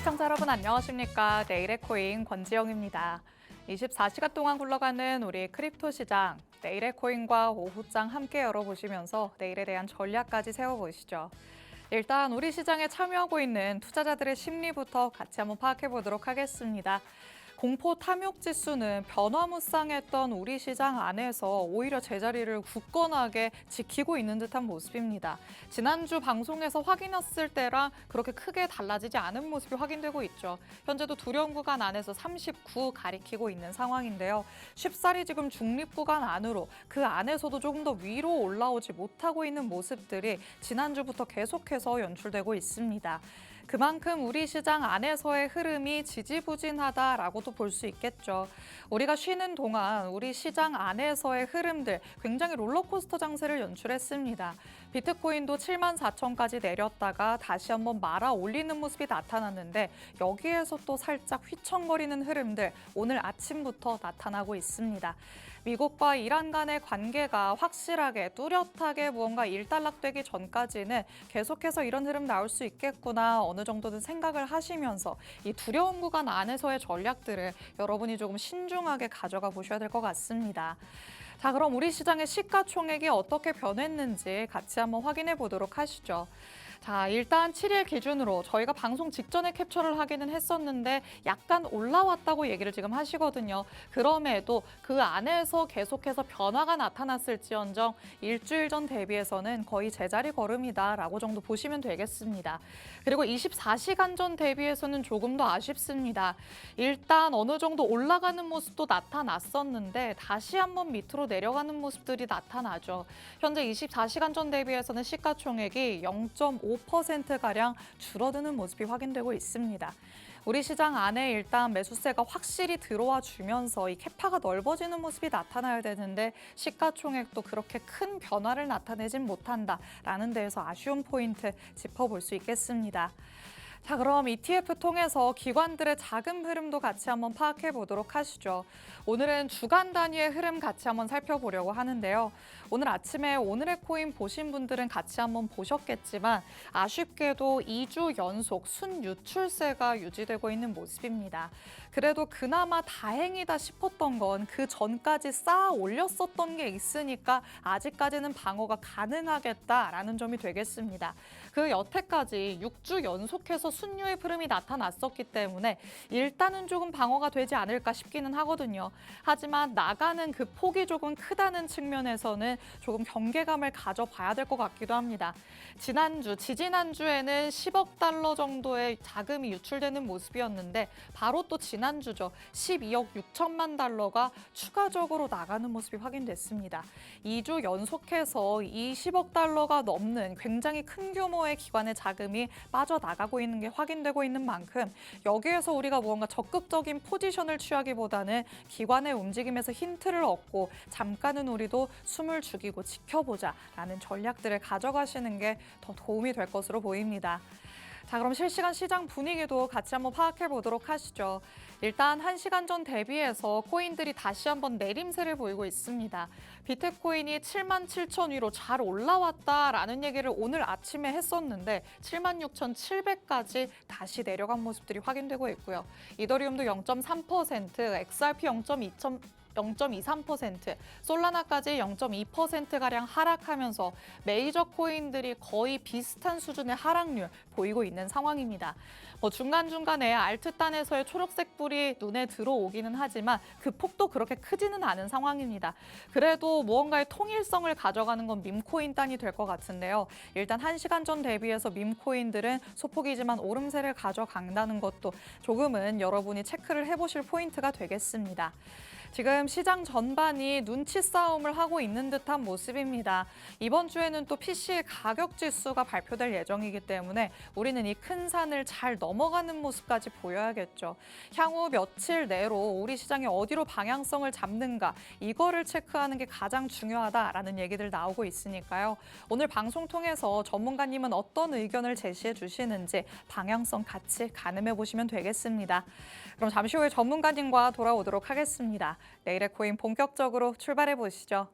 시청자 여러분 안녕하십니까? 내일의 코인 권지영입니다. 24시간 동안 굴러가는 우리 크립토 시장, 내일의 코인과 오후장 함께 열어보시면서 내일에 대한 전략까지 세워보시죠. 일단 우리 시장에 참여하고 있는 투자자들의 심리부터 같이 한번 파악해 보도록 하겠습니다. 공포 탐욕 지수는 변화무쌍했던 우리 시장 안에서 오히려 제자리를 굳건하게 지키고 있는 듯한 모습입니다. 지난주 방송에서 확인했을 때랑 그렇게 크게 달라지지 않은 모습이 확인되고 있죠. 현재도 두려운 구간 안에서 39 가리키고 있는 상황인데요. 쉽사리 지금 중립 구간 안으로 그 안에서도 조금 더 위로 올라오지 못하고 있는 모습들이 지난주부터 계속해서 연출되고 있습니다. 그만큼 우리 시장 안에서의 흐름이 지지부진하다라고도 볼 수 있겠죠. 우리가 쉬는 동안 우리 시장 안에서의 흐름들 굉장히 롤러코스터 장세를 연출했습니다. 비트코인도 74,000까지 내렸다가 다시 한번 말아 올리는 모습이 나타났는데 여기에서 또 살짝 휘청거리는 흐름들 오늘 아침부터 나타나고 있습니다. 미국과 이란 간의 관계가 확실하게 뚜렷하게 무언가 일단락되기 전까지는 계속해서 이런 흐름 나올 수 있겠구나 어느 정도는 생각을 하시면서 이 두려운 구간 안에서의 전략들을 여러분이 조금 신중하게 가져가 보셔야 될 것 같습니다. 자, 그럼 우리 시장의 시가총액이 어떻게 변했는지 같이 한번 확인해 보도록 하시죠. 자, 일단 7일 기준으로 저희가 방송 직전에 캡처를 하기는 했었는데 약간 올라왔다고 얘기를 지금 하시거든요. 그럼에도 그 안에서 계속해서 변화가 나타났을지언정 일주일 전 대비해서는 거의 제자리 걸음이다라고 정도 보시면 되겠습니다. 그리고 24시간 전 대비해서는 조금 더 아쉽습니다. 일단 어느 정도 올라가는 모습도 나타났었는데 다시 한번 밑으로 내려가는 모습들이 나타나죠. 현재 24시간 전 대비해서는 시가총액이 0.5%가량 줄어드는 모습이 확인되고 있습니다. 우리 시장 안에 일단 매수세가 확실히 들어와 주면서 이 캐파가 넓어지는 모습이 나타나야 되는데 시가총액도 그렇게 큰 변화를 나타내진 못한다라는 데에서 아쉬운 포인트 짚어볼 수 있겠습니다. 자, 그럼 ETF 통해서 기관들의 자금 흐름도 같이 한번 파악해 보도록 하시죠. 오늘은 주간 단위의 흐름 같이 한번 살펴보려고 하는데요. 오늘 아침에 오늘의 코인 보신 분들은 같이 한번 보셨겠지만 아쉽게도 2주 연속 순유출세가 유지되고 있는 모습입니다. 그래도 그나마 다행이다 싶었던 건 그 전까지 쌓아 올렸었던 게 있으니까 아직까지는 방어가 가능하겠다라는 점이 되겠습니다. 그 여태까지 6주 연속해서 순유의 흐름이 나타났었기 때문에 일단은 조금 방어가 되지 않을까 싶기는 하거든요. 하지만 나가는 그 폭이 조금 크다는 측면에서는 조금 경계감을 가져봐야 될 것 같기도 합니다. 지지난주에는 10억 달러 정도의 자금이 유출되는 모습이었는데 바로 또 지난주죠. 12억 6천만 달러가 추가적으로 나가는 모습이 확인됐습니다. 2주 연속해서 20억 달러가 넘는 굉장히 큰 규모의 기관의 자금이 빠져나가고 있는 게 확인되고 있는 만큼 여기에서 우리가 무언가 적극적인 포지션을 취하기보다는 기관의 움직임에서 힌트를 얻고 잠깐은 우리도 숨을 죽이고 지켜보자라는 전략들을 가져가시는 게 더 도움이 될 것으로 보입니다. 자, 그럼 실시간 시장 분위기도 같이 한번 파악해 보도록 하시죠. 일단 1시간 전 대비해서 코인들이 다시 한번 내림세를 보이고 있습니다. 비트코인이 77,000 위로 잘 올라왔다라는 얘기를 오늘 아침에 했었는데 76,700까지 다시 내려간 모습들이 확인되고 있고요. 이더리움도 0.3%, XRP 0.23%, 솔라나까지 0.2%가량 하락하면서 메이저 코인들이 거의 비슷한 수준의 하락률 보이고 있는 상황입니다. 중간중간에 알트단에서의 초록색 불이 눈에 들어오기는 하지만 그 폭도 그렇게 크지는 않은 상황입니다. 그래도 무언가의 통일성을 가져가는 건 밈코인 단이 될 것 같은데요. 일단 1시간 전 대비해서 밈코인들은 소폭이지만 오름세를 가져간다는 것도 조금은 여러분이 체크를 해보실 포인트가 되겠습니다. 지금 시장 전반이 눈치 싸움을 하고 있는 듯한 모습입니다. 이번 주에는 또 PC 가격 지수가 발표될 예정이기 때문에 우리는 이 큰 산을 잘 넘어가는 모습까지 보여야겠죠. 향후 며칠 내로 우리 시장이 어디로 방향성을 잡는가 이거를 체크하는 게 가장 중요하다라는 얘기들 나오고 있으니까요. 오늘 방송 통해서 전문가님은 어떤 의견을 제시해 주시는지 방향성 같이 가늠해 보시면 되겠습니다. 그럼 잠시 후에 전문가님과 돌아오도록 하겠습니다. 내일의 코인 본격적으로 출발해 보시죠.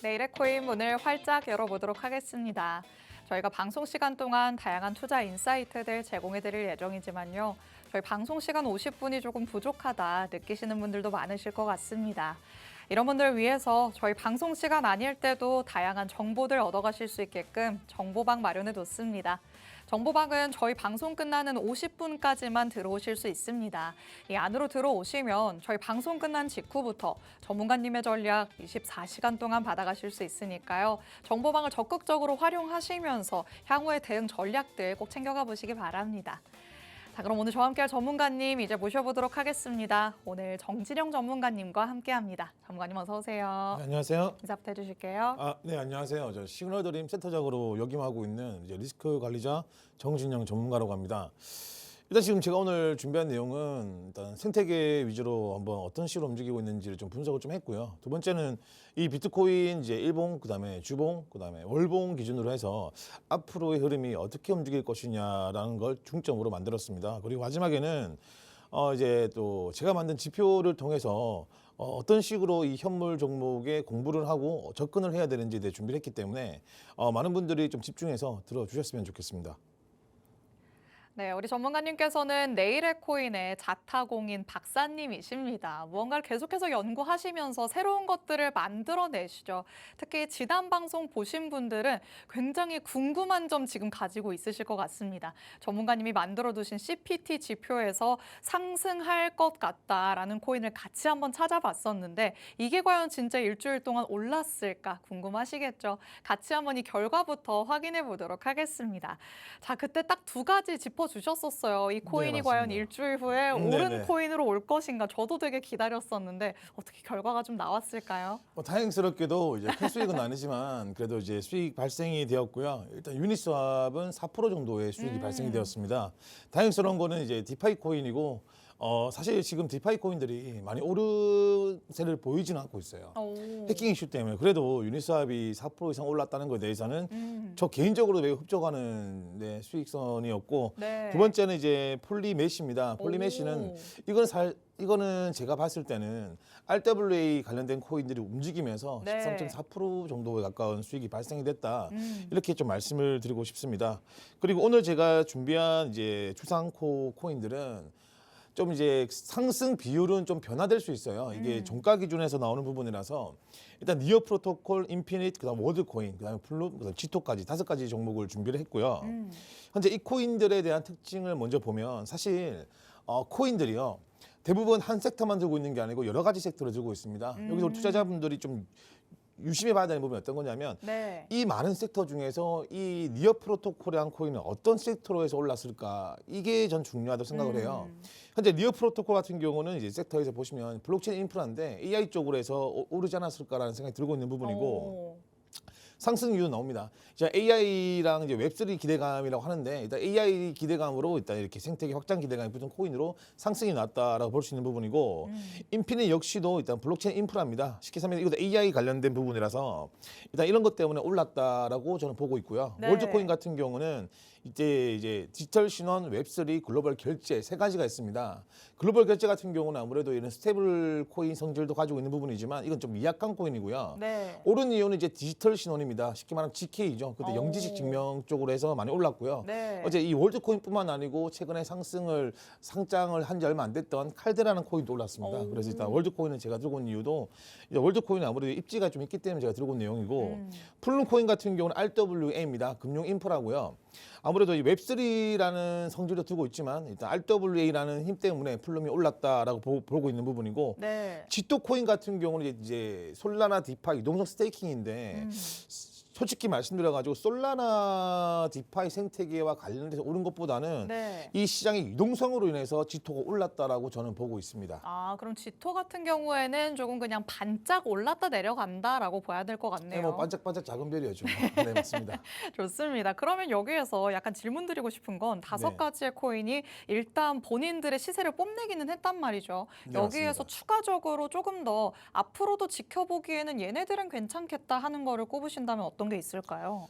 내일의 코인 문을 활짝 열어보도록 하겠습니다. 저희가 방송 시간 동안 다양한 투자 인사이트들 제공해드릴 예정이지만요. 저희 방송 시간 50분이 조금 부족하다 느끼시는 분들도 많으실 것 같습니다. 이런 분들을 위해서 저희 방송 시간 아닐 때도 다양한 정보들 얻어가실 수 있게끔 정보방 마련해뒀습니다. 정보방은 저희 방송 끝나는 50분까지만 들어오실 수 있습니다. 이 안으로 들어오시면 저희 방송 끝난 직후부터 전문가님의 전략 24시간 동안 받아가실 수 있으니까요. 정보방을 적극적으로 활용하시면서 향후의 대응 전략들 꼭 챙겨가 보시기 바랍니다. 자, 그럼 오늘 저와 함께할 전문가님 이제 모셔보도록 하겠습니다. 오늘 정진영 전문가님과 함께합니다. 전문가님 어서 오세요. 네, 안녕하세요. 인사부터 해주실게요. 네, 안녕하세요. 저 시그널드림 센터장으로 역임하고 있는 이제 리스크 관리자 정진영 전문가라고 합니다. 일단 지금 제가 오늘 준비한 내용은 일단 생태계 위주로 한번 어떤 식으로 움직이고 있는지를 좀 분석을 좀 했고요. 두 번째는 이 비트코인 이제 일봉, 그다음에 주봉, 그다음에 월봉 기준으로 해서 앞으로의 흐름이 어떻게 움직일 것이냐라는 걸 중점으로 만들었습니다. 그리고 마지막에는 이제 또 제가 만든 지표를 통해서 어떤 식으로 이 현물 종목에 공부를 하고 접근을 해야 되는지에 대해 준비를 했기 때문에 많은 분들이 좀 집중해서 들어주셨으면 좋겠습니다. 네, 우리 전문가님께서는 내일의 코인의 자타공인 박사님이십니다. 무언가를 계속해서 연구하시면서 새로운 것들을 만들어내시죠. 특히 지난 방송 보신 분들은 굉장히 궁금한 점 지금 가지고 있으실 것 같습니다. 전문가님이 만들어두신 CPT 지표에서 상승할 것 같다라는 코인을 같이 한번 찾아봤었는데 이게 과연 진짜 일주일 동안 올랐을까 궁금하시겠죠? 같이 한번 이 결과부터 확인해 보도록 하겠습니다. 자, 그때 딱 두 가지 짚어주셨었어요. 이 코인이 네, 과연 맞습니다. 일주일 후에 오른 네네. 코인으로 올 것인가. 저도 되게 기다렸었는데 어떻게 결과가 좀 나왔을까요? 다행스럽게도 이제 큰 수익은 아니지만 그래도 이제 수익 발생이 되었고요. 일단 유니스왑은 4% 정도의 수익이 발생이 되었습니다. 다행스러운 거는 이제 디파이 코인이고 사실 지금 디파이 코인들이 많이 오르세를 보이지는 않고 있어요. 오. 해킹 이슈 때문에 그래도 유니스왑이 4% 이상 올랐다는 것에 대해서는 저 개인적으로 매우 흡족하는 수익선이었고 네. 두 번째는 이제 폴리메시입니다. 폴리메시는 오. 이거는 제가 봤을 때는 RWA 관련된 코인들이 움직이면서 네. 13.4% 정도에 가까운 수익이 발생이 됐다. 음. 이렇게 좀 말씀을 드리고 싶습니다. 그리고 오늘 제가 준비한 이제 추상코 코인들은 좀 이제 상승 비율은 좀 변화될 수 있어요. 이게 종가 기준에서 나오는 부분이라서 일단 니어 프로토콜, 인피니트, 그다음 워드코인, 그다음에 플룸, 그다음 지토까지 5가지 종목을 준비를 했고요. 현재 이 코인들에 대한 특징을 먼저 보면 사실 코인들이요. 대부분 한 섹터만 들고 있는 게 아니고 여러 가지 섹터를 들고 있습니다. 여기서 우리 투자자분들이 좀 유심히 봐야 되는 부분이 어떤 거냐면 네. 이 많은 섹터 중에서 이 니어 프로토콜이란 코인은 어떤 섹터로 해서 올랐을까 이게 전 중요하다고 생각을 해요. 현재 니어 프로토콜 같은 경우는 이제 섹터에서 보시면 블록체인 인프라인데 AI 쪽으로 해서 오르지 않았을까라는 생각이 들고 있는 부분이고 오. 상승 이유 나옵니다. 자, AI랑 이제 웹3 기대감이라고 하는데 일단 AI 기대감으로 일단 이렇게 생태계 확장 기대감이 붙은 코인으로 상승이 났다라고 볼 수 있는 부분이고 인피니트 역시도 일단 블록체인 인프라입니다. 쉽게 설명해 이것도 AI 관련된 부분이라서 일단 이런 것 때문에 올랐다라고 저는 보고 있고요. 네. 월드코인 같은 경우는 이제 디지털 신원, 웹3, 글로벌 결제 3가지가 있습니다. 글로벌 결제 같은 경우는 아무래도 이런 스테이블 코인 성질도 가지고 있는 부분이지만 이건 좀 미약한 코인이고요. 네. 오른 이유는 이제 디지털 신원입니다. 쉽게 말하면 GK죠. 그때 오. 영지식 증명 쪽으로 해서 많이 올랐고요. 네. 어제 이 월드코인뿐만 아니고 최근에 상장을 한 지 얼마 안 됐던 칼데라는 코인도 올랐습니다. 오. 그래서 일단 월드코인은 제가 들고 온 이유도 이제 월드코인은 아무래도 입지가 좀 있기 때문에 제가 들고 온 내용이고 플룸코인 같은 경우는 RWA입니다. 금융 인프라고요. 아무래도 이 웹3라는 성질도 두고 있지만 일단 RWA라는 힘 때문에 플룸이 올랐다라고 보고 있는 부분이고 네. 지토 코인 같은 경우는 이제 솔라나 디파이 이동성 스테이킹인데 솔직히 말씀드려가지고 솔라나 디파이 생태계와 관련돼서 오른 것보다는 네. 이 시장의 유동성으로 인해서 지토가 올랐다라고 저는 보고 있습니다. 아, 그럼 지토 같은 경우에는 조금 그냥 반짝 올랐다 내려간다라고 봐야 될 것 같네요. 네, 뭐 반짝반짝 작은 별이었죠. 네, 맞습니다. 좋습니다. 그러면 여기에서 약간 질문 드리고 싶은 건 5가지의 코인이 일단 본인들의 시세를 뽐내기는 했단 말이죠. 네, 여기에서 맞습니다. 추가적으로 조금 더 앞으로도 지켜보기에는 얘네들은 괜찮겠다 하는 거를 꼽으신다면 어떤 게 있을까요?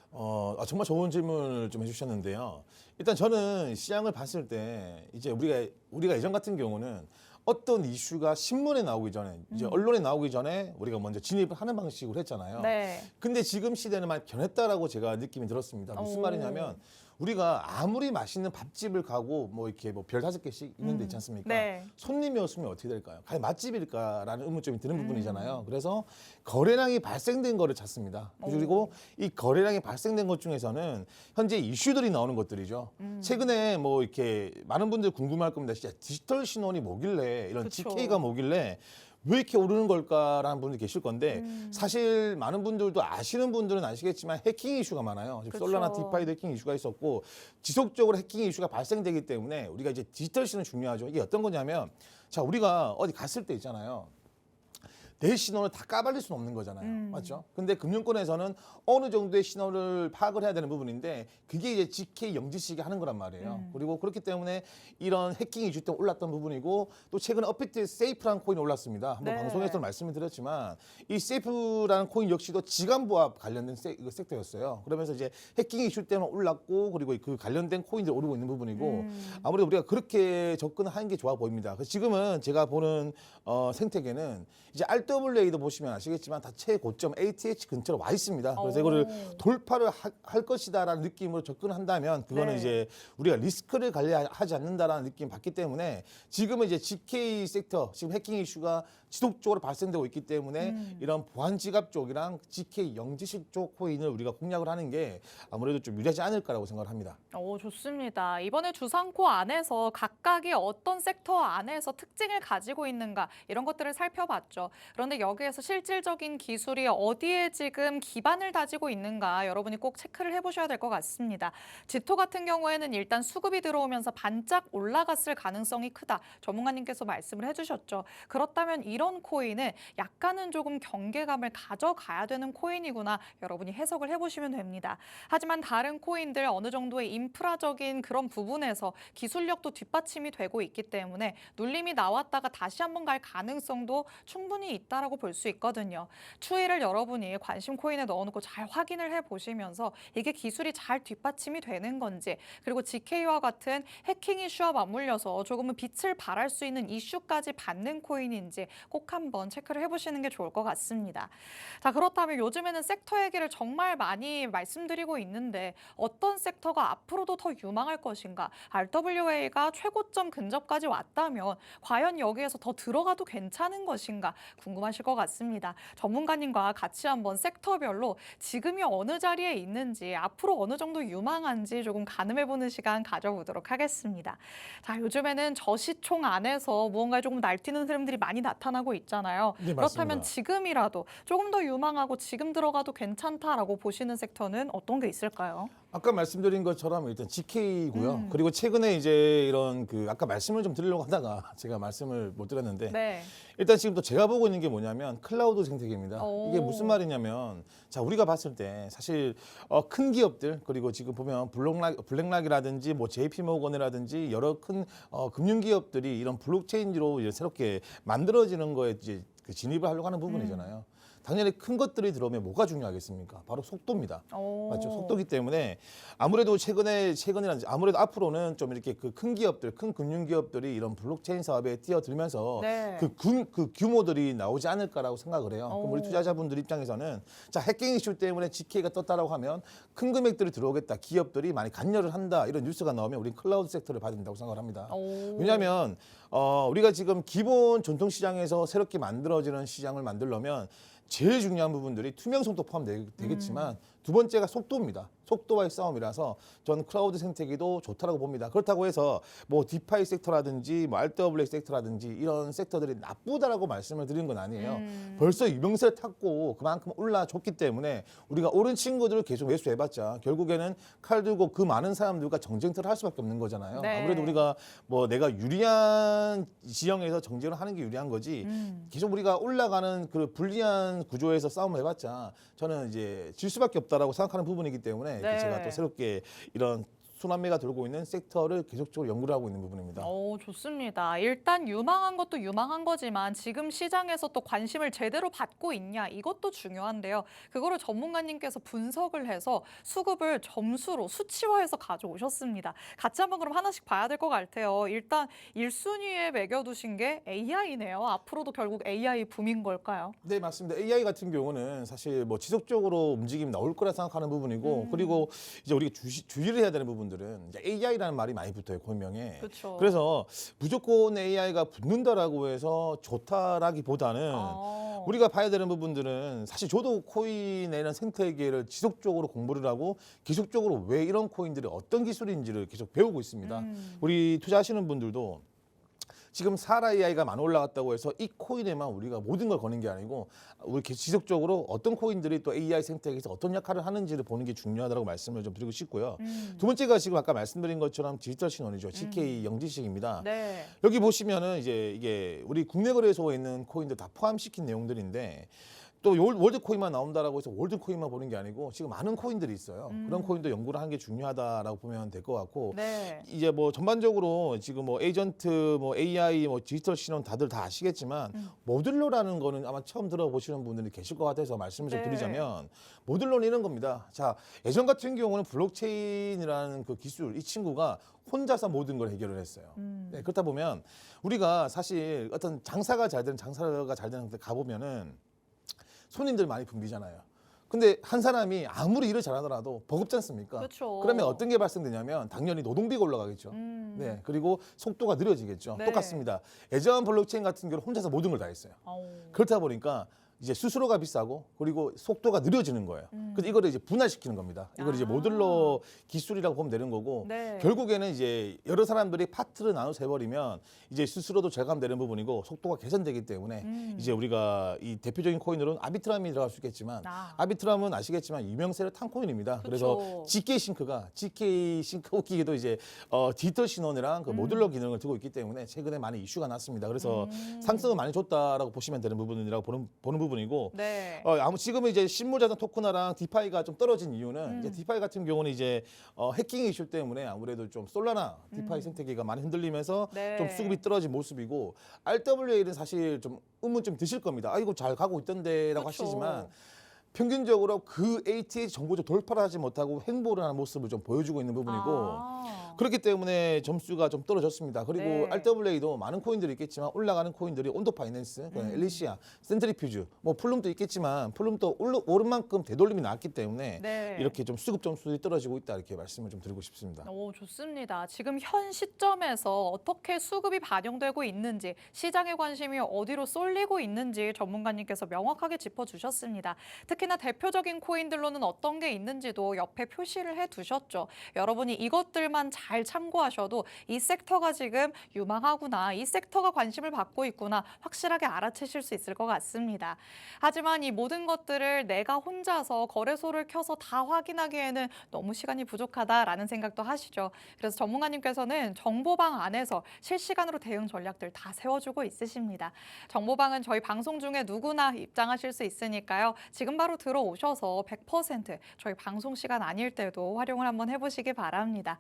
정말 좋은 질문을 좀 해주셨는데요. 일단 저는 시장을 봤을 때 이제 우리가 예전 같은 경우는 어떤 이슈가 신문에 나오기 전에 이제 언론에 나오기 전에 우리가 먼저 진입을 하는 방식으로 했잖아요. 네. 근데 지금 시대는 많이 변했다라고 제가 느낌이 들었습니다. 무슨 오. 말이냐면 우리가 아무리 맛있는 밥집을 가고 뭐 이렇게 뭐 별 5개씩 있는 데 있지 않습니까? 네. 손님이 없으면 어떻게 될까요? 과연 맛집일까라는 의문점이 드는 부분이잖아요. 그래서 거래량이 발생된 거를 찾습니다. 그리고 이 거래량이 발생된 것 중에서는 현재 이슈들이 나오는 것들이죠. 최근에 뭐 이렇게 많은 분들 궁금할 겁니다. 진짜 디지털 신원이 뭐길래 이런 그쵸. GK가 뭐길래 왜 이렇게 오르는 걸까라는 분들이 계실 건데 사실 많은 분들도 아시는 분들은 아시겠지만 해킹 이슈가 많아요. 지금 그쵸. 솔라나 디파이도 해킹 이슈가 있었고 지속적으로 해킹 이슈가 발생되기 때문에 우리가 이제 디지털 신원 중요하죠. 이게 어떤 거냐면 자 우리가 어디 갔을 때 있잖아요. 내 신원을 다 까발릴 수는 없는 거잖아요. 맞죠? 근데 금융권에서는 어느 정도의 신원을 파악을 해야 되는 부분인데 그게 이제 GK 영지식이 하는 거란 말이에요. 그리고 그렇기 때문에 이런 해킹 이슈 때문에 올랐던 부분이고 또 최근에 업비트 세이프라는 코인이 올랐습니다. 한번 네. 방송에서 말씀을 드렸지만 이 세이프라는 코인 역시도 지간부와 관련된 섹터였어요. 그러면서 이제 해킹 이슈 때문에 올랐고 그리고 그 관련된 코인들이 오르고 있는 부분이고 아무래도 우리가 그렇게 접근하는 게 좋아 보입니다. 그래서 지금은 제가 보는 생태계는 이제 RWA도 보시면 아시겠지만 다 최고점 ATH 근처로 와 있습니다. 그래서 이거를 돌파를 할 것이다라는 느낌으로 접근한다면 그거는 네. 이제 우리가 리스크를 관리하지 않는다라는 느낌을 받기 때문에 지금은 이제 GK 섹터 지금 해킹 이슈가 지속적으로 발생되고 있기 때문에 이런 보안 지갑 쪽이랑 GK 영지식 쪽 코인을 우리가 공략을 하는 게 아무래도 좀 유리하지 않을까라고 생각을 합니다. 좋습니다. 이번에 주상코 안에서 각각이 어떤 섹터 안에서 특징을 가지고 있는가 이런 것들을 살펴봤죠. 그런데 여기에서 실질적인 기술이 어디에 지금 기반을 다지고 있는가 여러분이 꼭 체크를 해보셔야 될 것 같습니다. 지토 같은 경우에는 일단 수급이 들어오면서 반짝 올라갔을 가능성이 크다. 전문가님께서 말씀을 해주셨죠. 그렇다면 이런 코인은 약간은 조금 경계감을 가져가야 되는 코인이구나 여러분이 해석을 해보시면 됩니다. 하지만 다른 코인들 어느 정도의 인프라적인 그런 부분에서 기술력도 뒷받침이 되고 있기 때문에 눌림이 나왔다가 다시 한번 갈 가능성도 충분히 있다라고 볼 수 있거든요. 추이를 여러분이 관심 코인에 넣어놓고 잘 확인을 해보시면서 이게 기술이 잘 뒷받침이 되는 건지 그리고 GK와 같은 해킹 이슈와 맞물려서 조금은 빛을 발할 수 있는 이슈까지 받는 코인인지 꼭 한번 체크를 해보시는 게 좋을 것 같습니다. 자, 그렇다면 요즘에는 섹터 얘기를 정말 많이 말씀드리고 있는데 어떤 섹터가 앞으로도 더 유망할 것인가? RWA가 최고점 근접까지 왔다면 과연 여기에서 더 들어가도 괜찮은 것인가? 궁금하실 것 같습니다. 전문가님과 같이 한번 섹터별로 지금이 어느 자리에 있는지 앞으로 어느 정도 유망한지 조금 가늠해보는 시간 가져보도록 하겠습니다. 자, 요즘에는 저시총 안에서 무언가 조금 날뛰는 흐름들이 많이 나타나고 있잖아요. 네, 그렇다면 맞습니다. 지금이라도 조금 더 유망하고 지금 들어가도 괜찮다라고 보시는 섹터는 어떤 게 있을까요? 아까 말씀드린 것처럼 일단 GK고요. 그리고 최근에 이제 이런 그 아까 말씀을 좀 드리려고 하다가 제가 말씀을 못 드렸는데 네. 일단 지금 또 제가 보고 있는 게 뭐냐면 클라우드 생태계입니다. 오. 이게 무슨 말이냐면 자 우리가 봤을 때 사실 큰 기업들 그리고 지금 보면 블랙락이라든지 뭐 JP모건이라든지 여러 큰 금융 기업들이 이런 블록체인으로 이제 새롭게 만들어지는 거에 이제 그 진입을 하려고 하는 부분이잖아요. 당연히 큰 것들이 들어오면 뭐가 중요하겠습니까? 바로 속도입니다. 맞죠? 속도기 때문에 아무래도 최근이라든지 아무래도 앞으로는 좀 이렇게 그 큰 기업들, 큰 금융 기업들이 이런 블록체인 사업에 뛰어들면서 네. 그 규모들이 나오지 않을까라고 생각을 해요. 그럼 우리 투자자분들 입장에서는 자 해킹 이슈 때문에 GK가 떴다라고 하면 큰 금액들이 들어오겠다, 기업들이 많이 관여를 한다 이런 뉴스가 나오면 우리는 클라우드 섹터를 봐야 된다고 생각을 합니다. 왜냐하면 우리가 지금 기본 전통 시장에서 새롭게 만들어지는 시장을 만들려면 제일 중요한 부분들이 투명성도 포함되겠지만 두 번째가 속도입니다. 속도와의 싸움이라서 저는 클라우드 생태계도 좋다라고 봅니다. 그렇다고 해서 뭐 디파이 섹터라든지 뭐 RWA 섹터라든지 이런 섹터들이 나쁘다라고 말씀을 드리는 건 아니에요. 벌써 유명세를 탔고 그만큼 올라줬기 때문에 우리가 옳은 친구들을 계속 매수해봤자 결국에는 칼 들고 그 많은 사람들과 정쟁터를 할 수밖에 없는 거잖아요. 네. 아무래도 우리가 뭐 내가 유리한 지형에서 정쟁을 하는 게 유리한 거지 계속 우리가 올라가는 그 불리한 구조에서 싸움을 해봤자 저는 이제 질 수밖에 없다라고 생각하는 부분이기 때문에 네. 제가 또 새롭게 이런 순환매가 돌고 있는 섹터를 계속적으로 연구를 하고 있는 부분입니다. 좋습니다. 일단 유망한 것도 유망한 거지만 지금 시장에서 또 관심을 제대로 받고 있냐 이것도 중요한데요. 그거를 전문가님께서 분석을 해서 수급을 점수로 수치화해서 가져오셨습니다. 같이 한번 그럼 하나씩 봐야 될 것 같아요. 일단 1순위에 매겨두신 게 AI네요. 앞으로도 결국 AI 붐인 걸까요? 네, 맞습니다. AI 같은 경우는 사실 뭐 지속적으로 움직임이 나올 거라 생각하는 부분이고, 그리고 이제 우리가 주의를 해야 되는 부분들은 이제 AI라는 말이 많이 붙어요, 코인명에. 그렇죠. 그래서 무조건 AI가 붙는다라고 해서 좋다라기보다는 우리가 봐야 되는 부분들은 사실 저도 코인에는 생태계를 지속적으로 공부를 하고 계속적으로 왜 이런 코인들이 어떤 기술인지를 계속 배우고 있습니다. 우리 투자하시는 분들도 지금 사라 AI가 많이 올라갔다고 해서 이 코인에만 우리가 모든 걸 거는 게 아니고 우리 지속적으로 어떤 코인들이 또 AI 생태계에서 어떤 역할을 하는지를 보는 게 중요하다고 말씀을 좀 드리고 싶고요. 두 번째가 지금 아까 말씀드린 것처럼 디지털 신원이죠. GK 영지식입니다. 네. 여기 보시면은 이제 이게 우리 국내 거래소에 있는 코인들 다 포함시킨 내용들인데 또 월드 코인만 나온다라고 해서 월드 코인만 보는 게 아니고 지금 많은 코인들이 있어요. 그런 코인도 연구를 하는 게 중요하다라고 보면 될 것 같고 네. 이제 뭐 전반적으로 지금 뭐 에이전트, 뭐 AI, 뭐 디지털 신원 다들 다 아시겠지만 모듈러라는 거는 아마 처음 들어보시는 분들이 계실 것 같아서 말씀을 좀 네. 드리자면 모듈러는 이런 겁니다. 자, 예전 같은 경우는 블록체인이라는 그 기술 이 친구가 혼자서 모든 걸 해결을 했어요. 네, 그렇다 보면 우리가 사실 어떤 장사가 잘 되는 데 가보면은 손님들 많이 붐비잖아요. 근데 한 사람이 아무리 일을 잘하더라도 버겁지 않습니까? 그렇죠. 그러면 어떤 게 발생되냐면 당연히 노동비가 올라가겠죠. 네, 그리고 속도가 느려지겠죠. 네. 똑같습니다. 예전 블록체인 같은 경우는 혼자서 모든 걸 다 했어요. 그렇다 보니까 이제 수수료가 비싸고 그리고 속도가 느려지는 거예요. 그래서 이거를 이제 분할시키는 겁니다. 이걸 이제 모듈러 기술이라고 보면 되는 거고 네. 결국에는 이제 여러 사람들이 파트를 나눠서 해버리면 이제 수수료도 절감되는 부분이고 속도가 개선되기 때문에 이제 우리가 이 대표적인 코인으로는 아비트람이 들어갈 수 있겠지만 아비트람은 아시겠지만 유명세를 탄 코인입니다. 그래서 그쵸. GK 싱크 웃기게도 이제 디지털 신원이랑 그 모듈러 기능을 두고 있기 때문에 최근에 많이 이슈가 났습니다. 그래서 상승을 많이 줬다라고 보시면 되는 부분이라고 보는 부분이고 네. 지금은 이제 실물자산 토큰화랑 디파이가 좀 떨어진 이유는 이제 디파이 같은 경우는 이제 해킹 이슈 때문에 아무래도 좀 솔라나 디파이 생태계가 많이 흔들리면서 네. 좀 수급이 떨어진 모습이고 RWA는 사실 좀 의문점 드실 겁니다. 아 이거 잘 가고 있던데라고 그쵸. 하시지만 평균적으로 그 ATH 정보를 돌파를 하지 못하고 횡보를 하는 모습을 좀 보여주고 있는 부분이고 그렇기 때문에 점수가 좀 떨어졌습니다. 그리고 네. RWA도 많은 코인들이 있겠지만 올라가는 코인들이 온도 파이낸스, 엘리시아, 센트리퓨즈, 뭐 플룸도 있겠지만 플룸도 오른 만큼 되돌림이 나왔기 때문에 네. 이렇게 좀 수급 점수들이 떨어지고 있다 이렇게 말씀을 좀 드리고 싶습니다. 좋습니다. 지금 현 시점에서 어떻게 수급이 반영되고 있는지, 시장의 관심이 어디로 쏠리고 있는지 전문가님께서 명확하게 짚어주셨습니다. 특히나 대표적인 코인들로는 어떤 게 있는지도 옆에 표시를 해두셨죠. 여러분이 이것들만 잘 참고하셔도 이 섹터가 지금 유망하구나, 이 섹터가 관심을 받고 있구나 확실하게 알아채실 수 있을 것 같습니다. 하지만 이 모든 것들을 내가 혼자서 거래소를 켜서 다 확인하기에는 너무 시간이 부족하다라는 생각도 하시죠. 그래서 전문가님께서는 정보방 안에서 실시간으로 대응 전략들 다 세워주고 있으십니다. 정보방은 저희 방송 중에 누구나 입장하실 수 있으니까요. 지금 바로 들어오셔서 100% 저희 방송 시간 아닐 때도 활용을 한번 해보시기 바랍니다.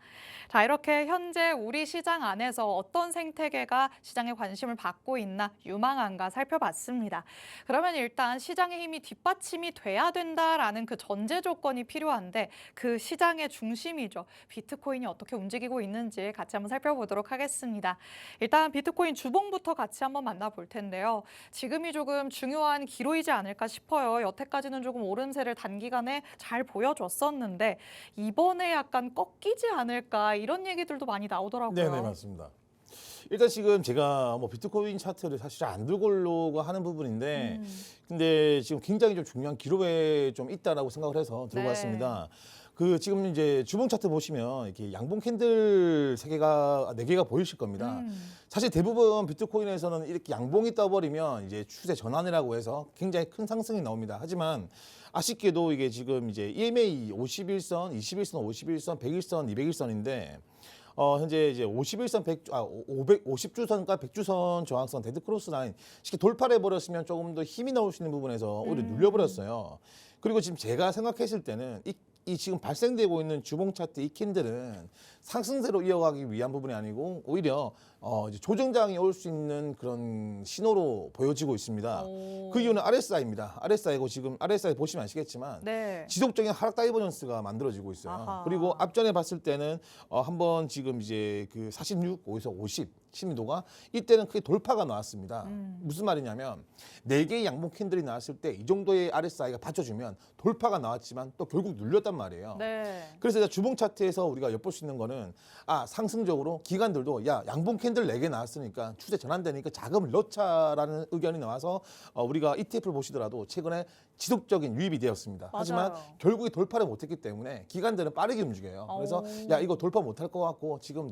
자, 이렇게 현재 우리 시장 안에서 어떤 생태계가 시장에 관심을 받고 있나 유망한가 살펴봤습니다. 그러면 일단 시장의 힘이 뒷받침이 돼야 된다라는 그 전제 조건이 필요한데 그 시장의 중심이죠. 비트코인이 어떻게 움직이고 있는지 같이 한번 살펴보도록 하겠습니다. 일단 비트코인 주봉부터 같이 한번 만나볼 텐데요. 지금이 조금 중요한 기로이지 않을까 싶어요. 여태까지는 조금 오름세를 단기간에 잘 보여줬었는데 이번에 약간 꺾이지 않을까 이런 얘기들도 많이 나오더라고요. 네, 맞습니다. 일단 지금 제가 뭐 비트코인 차트를 사실 안 들고 오려고 하는 부분인데 근데 지금 굉장히 좀 중요한 기로에 좀 있다라고 생각을 해서 들고 네. 왔습니다. 그 지금 이제 주봉 차트 보시면 이렇게 양봉 캔들 네 개가 보이실 겁니다. 사실 대부분 비트코인에서는 이렇게 양봉이 떠버리면 이제 추세 전환이라고 해서 굉장히 큰 상승이 나옵니다. 하지만 아쉽게도 이게 지금 이제 EMA 51선, 21선, 51선, 100일선, 200일선인데 현재 이제 51선, 50주선과 100주선 저항선 데드크로스 라인 쉽게 돌파를 해버렸으면 조금 더 힘이 나올 수 있는 부분에서 오히려 눌려버렸어요. 그리고 지금 제가 생각했을 때는 이 지금 발생되고 있는 주봉 차트 이 캔들은 상승세로 이어가기 위한 부분이 아니고 오히려 이제 조정장이 올 수 있는 그런 신호로 보여지고 있습니다. 오. 그 이유는 RSI입니다. RSI고 지금 RSI 보시면 아시겠지만 네. 지속적인 하락 다이버전스가 만들어지고 있어요. 아하. 그리고 앞전에 봤을 때는 한번 지금 이제 그 46, 5에서 50 신도가 이때는 크게 돌파가 나왔습니다. 무슨 말이냐면 4개의 양봉 캔들이 나왔을 때 이 정도의 RSI가 받쳐주면 돌파가 나왔지만 또 결국 눌렸단 말이에요. 네. 그래서 주봉 차트에서 우리가 엿볼 수 있는 거는 상승적으로 기관들도 야 양봉 캔들 4개 나왔으니까 추세 전환되니까 자금을 넣자라는 의견이 나와서 우리가 ETF를 보시더라도 최근에 지속적인 유입이 되었습니다. 하지만 맞아요. 결국에 돌파를 못했기 때문에 기관들은 빠르게 움직여요. 그래서 오. 야 이거 돌파 못할 것 같고 지금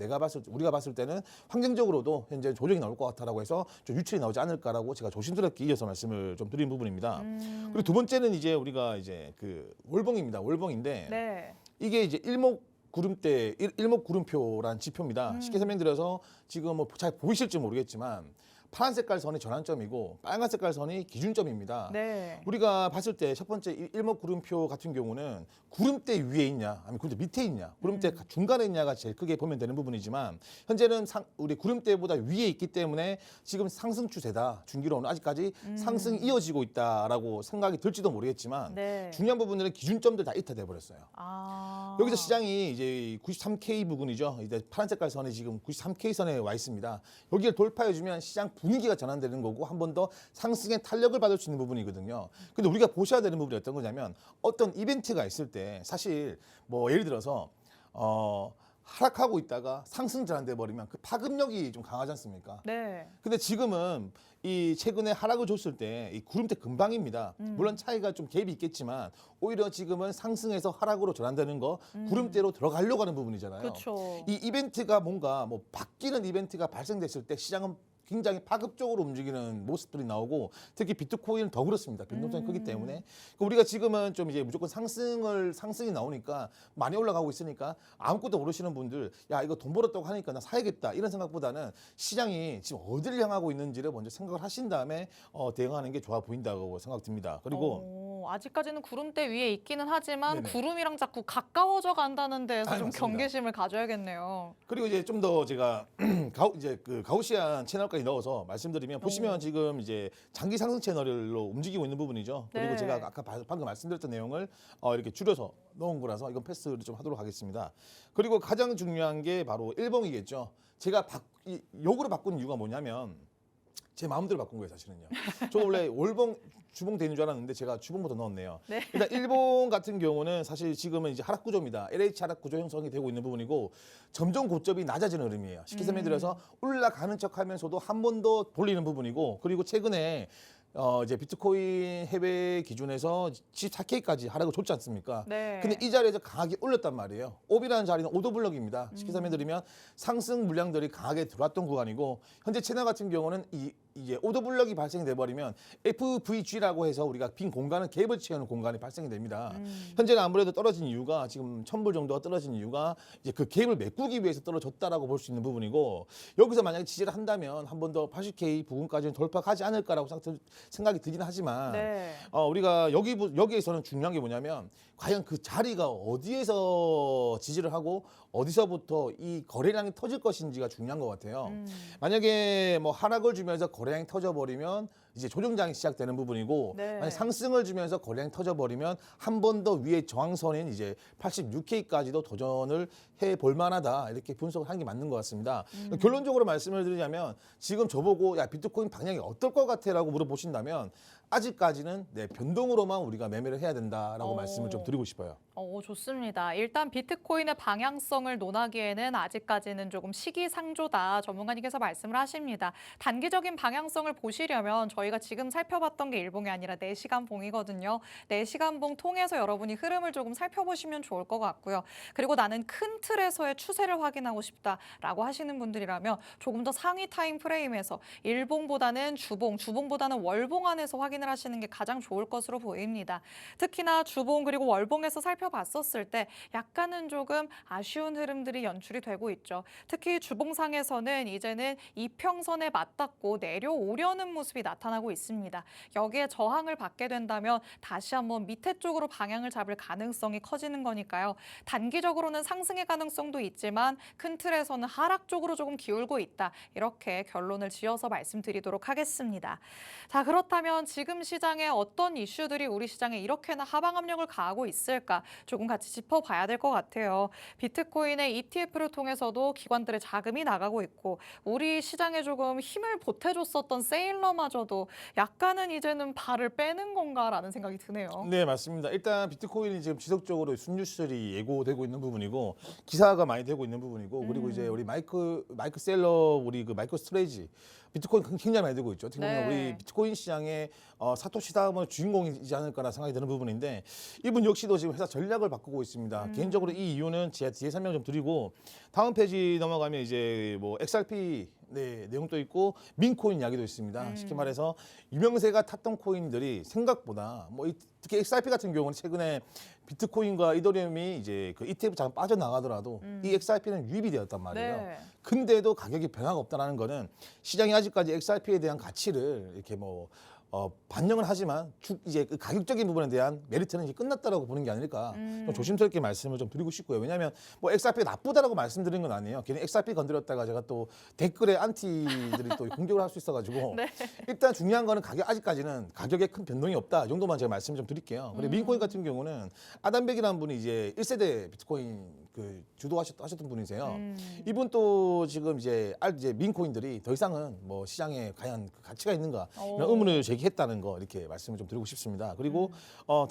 우리가 봤을 때는 환경적으로도 현재 조정이 나올 것 같다라고 해서 좀 유출이 나오지 않을까라고 제가 조심스럽게 이어서 말씀을 좀 드린 부분입니다. 그리고 두 번째는 이제 우리가 이제 그 월봉입니다. 월봉인데 네. 이게 이제 일목구름대 일목구름표라는 지표입니다. 쉽게 설명드려서 지금 뭐 잘 보이실지 모르겠지만 파란 색깔 선이 전환점이고 빨간 색깔 선이 기준점입니다. 네. 우리가 봤을 때 첫 번째 일목구름표 같은 경우는 구름대 위에 있냐 아니면 구름대 밑에 있냐 구름대 중간에 있냐가 제일 크게 보면 되는 부분이지만 현재는 우리 구름대보다 위에 있기 때문에 지금 상승 추세다. 중기로는 아직까지 상승이 이어지고 있다라고 생각이 들지도 모르겠지만 네. 중요한 부분들은 기준점들 다 이탈돼 버렸어요. 아. 여기서 시장이 이제 93K 부근이죠. 이제 파란 색깔 선이 지금 93K 선에 와 있습니다. 여기를 돌파해주면 시장 분위기가 전환되는 거고 한 번 더 상승의 탄력을 받을 수 있는 부분이거든요. 근데 우리가 보셔야 되는 부분이 어떤 거냐면 어떤 이벤트가 있을 때 사실 뭐 예를 들어서 하락하고 있다가 상승 전환돼 버리면 그 파급력이 좀 강하지 않습니까? 네. 근데 지금은 이 최근에 하락을 줬을 때 이 구름대 근방입니다. 물론 차이가 좀 갭이 있겠지만 오히려 지금은 상승에서 하락으로 전환되는 거 구름대로 들어가려고 하는 부분이잖아요. 그렇죠. 이 이벤트가 뭔가 뭐 바뀌는 이벤트가 발생됐을 때 시장은 굉장히 파급적으로 움직이는 모습들이 나오고 특히 비트코인은 더 그렇습니다. 변동성이 크기 때문에 우리가 지금은 좀 이제 무조건 상승이 나오니까 많이 올라가고 있으니까 아무것도 모르시는 분들 야 이거 돈 벌었다고 하니까 나 사야겠다 이런 생각보다는 시장이 지금 어디를 향하고 있는지를 먼저 생각을 하신 다음에 대응하는 게 좋아 보인다고 생각됩니다. 그리고 아직까지는 구름대 위에 있기는 하지만 네네. 구름이랑 자꾸 가까워져 간다는 데에서 좀 맞습니다. 경계심을 가져야겠네요. 그리고 이제 좀 더 제가 그 가우시안 채널까지 넣어서 말씀드리면 보시면 지금 이제 장기 상승 채널로 움직이고 있는 부분이죠. 그리고 네. 제가 아까 방금 말씀드렸던 내용을 이렇게 줄여서 넣은 거라서 이건 패스를 좀 하도록 하겠습니다. 그리고 가장 중요한 게 바로 일봉이겠죠. 제가 역으로 바꾼 이유가 뭐냐면 제 마음대로 바꾼 거예요, 사실은요. 저 원래 주봉 되는 줄 알았는데 제가 주봉부터 넣었네요. 네. 일단 일본 같은 경우는 사실 지금은 이제 하락 구조입니다. LH 하락 구조 형성이 되고 있는 부분이고 점점 고점이 낮아지는 흐름이에요. 쉽게 설명드려서 올라가는 척하면서도 한 번 더 돌리는 부분이고 그리고 최근에 이제 비트코인 해외 기준에서 14K까지 하락을 줬지 않습니까? 네. 근데 이 자리에서 강하게 올렸단 말이에요. 옵이라는 자리는 오더블럭입니다. 쉽게 설명드리면 상승 물량들이 강하게 들어왔던 구간이고 현재 채널 같은 경우는 이제 오더블럭이 발생돼 버리면 FVG라고 해서 우리가 빈 공간은 갭을 채우는 공간이 발생이 됩니다. 현재는 아무래도 떨어진 이유가 지금 1,000불 정도가 떨어진 이유가 이제 그 갭을 메꾸기 위해서 떨어졌다라고 볼 수 있는 부분이고 여기서 만약에 지지를 한다면 한 번 더 80K 부근까지는 돌파하지 않을까라고 생각이 들긴 하지만 네. 우리가 여기에서는 중요한 게 뭐냐면 과연 그 자리가 어디에서 지지를 하고 어디서부터 이 거래량이 터질 것인지가 중요한 것 같아요. 만약에 뭐 하락을 주면서 거래량이 터져버리면 이제 조정장이 시작되는 부분이고 네. 만약 상승을 주면서 거래량이 터져버리면 한 번 더 위에 저항선인 이제 86K까지도 도전을 해볼 만하다 이렇게 분석을 하는 게 맞는 것 같습니다. 결론적으로 말씀을 드리자면 지금 저보고 야 비트코인 방향이 어떨 것 같아라고 물어보신다면 아직까지는 변동으로만 우리가 매매를 해야 된다라고 말씀을 좀 드리고 싶어요. 좋습니다. 일단 비트코인의 방향성을 논하기에는 아직까지는 조금 시기상조다 전문가님께서 말씀을 하십니다. 단기적인 방향성을 보시려면 저희가 지금 살펴봤던 게 일봉이 아니라 4시간 봉이거든요. 4시간 봉 통해서 여러분이 흐름을 조금 살펴보시면 좋을 것 같고요. 그리고 나는 큰 틀에서의 추세를 확인하고 싶다라고 하시는 분들이라면 조금 더 상위 타임 프레임에서 일봉보다는 주봉보다는 월봉 안에서 확인을 하시는 게 가장 좋을 것으로 보입니다. 특히나 주봉 그리고 월봉에서 살펴봤었을 때 약간은 조금 아쉬운 흐름들이 연출이 되고 있죠. 특히 주봉상에서는 이제는 이평선에 맞닿고 내려오려는 모습이 나타나고 나타나고 있습니다. 여기에 저항을 받게 된다면 다시 한번 밑에 쪽으로 방향을 잡을 가능성이 커지는 거니까요. 단기적으로는 상승의 가능성도 있지만 큰 틀에서는 하락 쪽으로 조금 기울고 있다. 이렇게 결론을 지어서 말씀드리도록 하겠습니다. 자, 그렇다면 지금 시장에 어떤 이슈들이 우리 시장에 이렇게나 하방 압력을 가하고 있을까? 조금 같이 짚어봐야 될 것 같아요. 비트코인의 ETF를 통해서도 기관들의 자금이 나가고 있고 우리 시장에 조금 힘을 보태줬었던 세일러마저도 약간은 이제는 발을 빼는 건가라는 생각이 드네요. 네, 맞습니다. 일단 비트코인이 지금 지속적으로 순유출이 예고되고 있는 부분이고 기사가 많이 되고 있는 부분이고 그리고 이제 우리 마이크 셀러 우리 그 마이크 스트레이지 비트코인 굉장히 많이 되고 있죠. 어떻게 보면 네. 우리 비트코인 시장의 사토시 다음은 주인공이지 않을까라는 생각이 드는 부분인데 이분 역시도 지금 회사 전략을 바꾸고 있습니다. 개인적으로 이 이유는 제가 뒤에 설명 좀 드리고 다음 페이지 넘어가면 이제 뭐 XRP 내용도 있고 민코인 이야기도 있습니다. 쉽게 말해서 유명세가 탔던 코인들이 생각보다 뭐 특히 XRP 같은 경우는 최근에 비트코인과 이더리움이 이제 그 ETF 잠깐 빠져나가더라도 이 XRP는 유입이 되었단 말이에요. 네. 근데도 가격이 변화가 없다는 거는 시장이 아직까지 XRP에 대한 가치를 이렇게 뭐 반영을 하지만 이제 그 가격적인 부분에 대한 메리트는 이제 끝났다라고 보는 게 아닐까 좀 조심스럽게 말씀을 좀 드리고 싶고요. 왜냐하면 뭐 XRP가 나쁘다라고 말씀드린 건 아니에요. 괜히 XRP 건드렸다가 제가 또 댓글에 안티들이 또 공격을 할 수 있어가지고 네. 일단 중요한 거는 아직까지는 가격에 큰 변동이 없다. 이 정도만 제가 말씀을 좀 드릴게요. 그리고 민코인 같은 경우는 아담백이라는 분이 이제 1세대 비트코인 그 주도하셨던 분이세요. 이분 또 지금 이제 민코인들이 더 이상은 뭐 시장에 과연 그 가치가 있는가 이런 의문을 제기했다는 거 이렇게 말씀을 좀 드리고 싶습니다. 그리고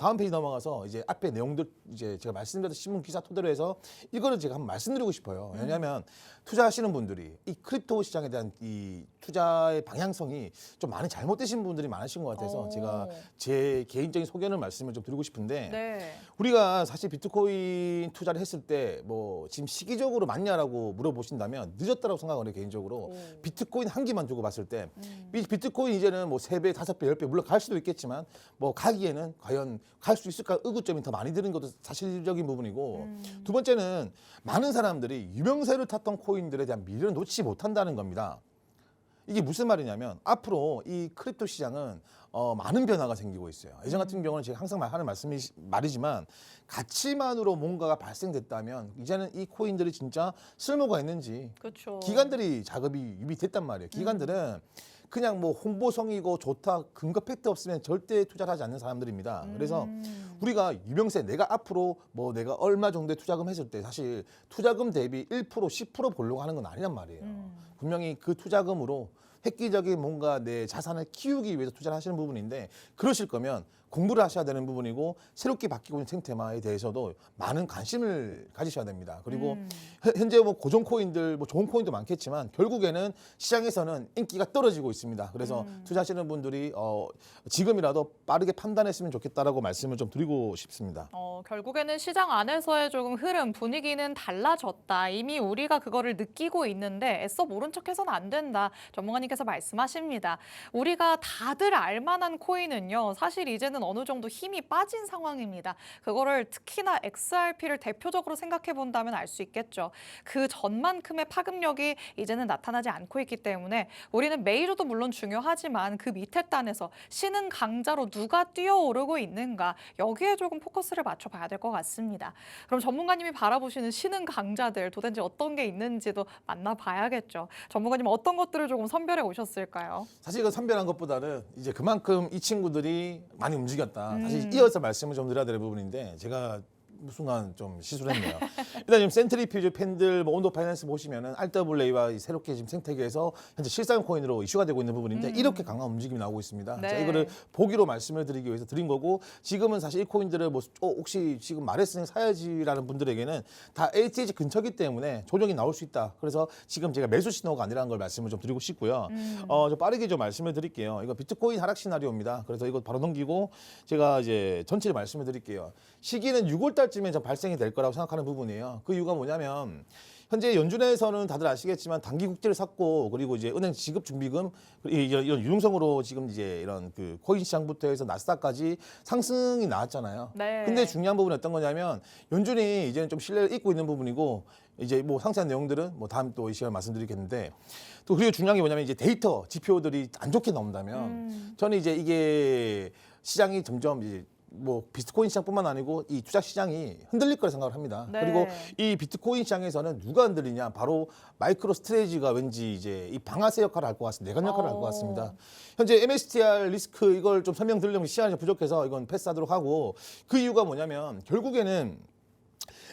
다음 페이지 넘어가서 이제 앞에 내용들 이제 제가 말씀드렸던 신문 기사 토대로 해서 이거를 제가 한번 말씀드리고 싶어요. 왜냐하면 투자하시는 분들이 이 크립토 시장에 대한 이 투자의 방향성이 좀 많이 잘못되신 분들이 많으신 것 같아서 제가 제 개인적인 소견을 말씀을 좀 드리고 싶은데 네. 우리가 사실 비트코인 투자를 했을 때 뭐 지금 시기적으로 맞냐라고 물어보신다면 늦었다라고 생각을 해요. 개인적으로 비트코인 한 개만 두고 봤을 때 비트코인 이제는 뭐 3배, 5배, 10배 물론 갈 수도 있겠지만 뭐 가기에는 과연 갈 수 있을까 의구점이 더 많이 드는 것도 사실적인 부분이고 두 번째는 많은 사람들이 유명세를 탔던 코인들에 대한 미래를 놓치지 못한다는 겁니다. 이게 무슨 말이냐면 앞으로 이 크립토 시장은 많은 변화가 생기고 있어요. 예전 같은 경우는 제가 항상 하는 말이지만 가치만으로 뭔가가 발생됐다면 이제는 이 코인들이 진짜 쓸모가 있는지 그렇죠. 기관들이 작업이 유비됐단 말이에요. 기관들은 그냥 뭐 홍보성이고 좋다 근거 팩트 없으면 절대 투자를 하지 않는 사람들입니다. 그래서 우리가 유명세 내가 앞으로 뭐 내가 얼마 정도의 투자금 했을 때 사실 투자금 대비 1% 10% 보려고 하는 건 아니란 말이에요. 분명히 그 투자금으로 획기적인 뭔가 내 자산을 키우기 위해서 투자를 하시는 부분인데 그러실 거면 공부를 하셔야 되는 부분이고 새롭게 바뀌고 있는 생테마에 대해서도 많은 관심을 가지셔야 됩니다. 그리고 현재 뭐 고정 코인들 뭐 좋은 코인도 많겠지만 결국에는 시장에서는 인기가 떨어지고 있습니다. 그래서 투자하시는 분들이 지금이라도 빠르게 판단했으면 좋겠다라고 말씀을 좀 드리고 싶습니다. 결국에는 시장 안에서의 조금 흐름, 분위기는 달라졌다. 이미 우리가 그거를 느끼고 있는데 애써 모른 척해서는 안 된다. 전문가님께서 말씀하십니다. 우리가 다들 알만한 코인은요. 사실 이제는 어느 정도 힘이 빠진 상황입니다. 그거를 특히나 XRP를 대표적으로 생각해 본다면 알 수 있겠죠. 그 전만큼의 파급력이 이제는 나타나지 않고 있기 때문에 우리는 메이저도 물론 중요하지만 그 밑에 단에서 신흥 강자로 누가 뛰어오르고 있는가 여기에 조금 포커스를 맞춰봐야 될 것 같습니다. 그럼 전문가님이 바라보시는 신흥 강자들 도대체 어떤 게 있는지도 만나봐야겠죠. 전문가님 어떤 것들을 조금 선별해 오셨을까요? 사실 이거 선별한 것보다는 이제 그만큼 이 친구들이 많이 움직였다. 사실 이어서 말씀을 좀 드려야 될 부분인데 제가 순간 좀 실수를 했네요. 일단 지금 센트리퓨즈 팬들 뭐 온도 파이낸스 보시면은 RWA와 새롭게 지금 생태계에서 현재 실사용 코인으로 이슈가 되고 있는 부분인데 이렇게 강한 움직임이 나오고 있습니다. 네. 자, 이거를 보기로 말씀을 드리기 위해서 드린 거고 지금은 사실 이 코인들을 뭐 혹시 지금 말했으니 사야지라는 분들에게는 다 ATH 근처기 때문에 조정이 나올 수 있다. 그래서 지금 제가 매수 신호가 아니라는 걸 말씀을 좀 드리고 싶고요. 좀 빠르게 좀 말씀을 드릴게요. 이거 비트코인 하락 시나리오입니다. 그래서 이거 바로 넘기고 제가 이제 전체를 말씀을 드릴게요. 시기는 6월 달쯤에 좀 발생이 될 거라고 생각하는 부분이에요. 그 이유가 뭐냐면 현재 연준에서는 다들 아시겠지만 단기 국채를 샀고 그리고 이제 은행 지급 준비금 이런 유동성으로 지금 이제 이런 그 코인 시장부터 해서 나스닥까지 상승이 나왔잖아요. 네. 근데 중요한 부분은 어떤 거냐면 연준이 이제는 좀 신뢰를 잊고 있는 부분이고 이제 뭐 상세한 내용들은 뭐 다음 또 이 시간에 말씀드리겠는데 또 그리고 중요한 게 뭐냐면 이제 데이터 지표들이 안 좋게 나온다면 저는 이제 이게 시장이 점점 이제 뭐 비트코인 시장뿐만 아니고 이 투자 시장이 흔들릴 거라 생각을 합니다. 네. 그리고 이 비트코인 시장에서는 누가 흔들리냐? 바로 마이크로 스트레이지가 왠지 이제 이 방아쇠 역할을 할 것 같습니다. 내관 역할을 할 것 같습니다. 현재 MSTR 리스크 이걸 좀 설명드리려면 시간이 좀 부족해서 이건 패스하도록 하고 그 이유가 뭐냐면 결국에는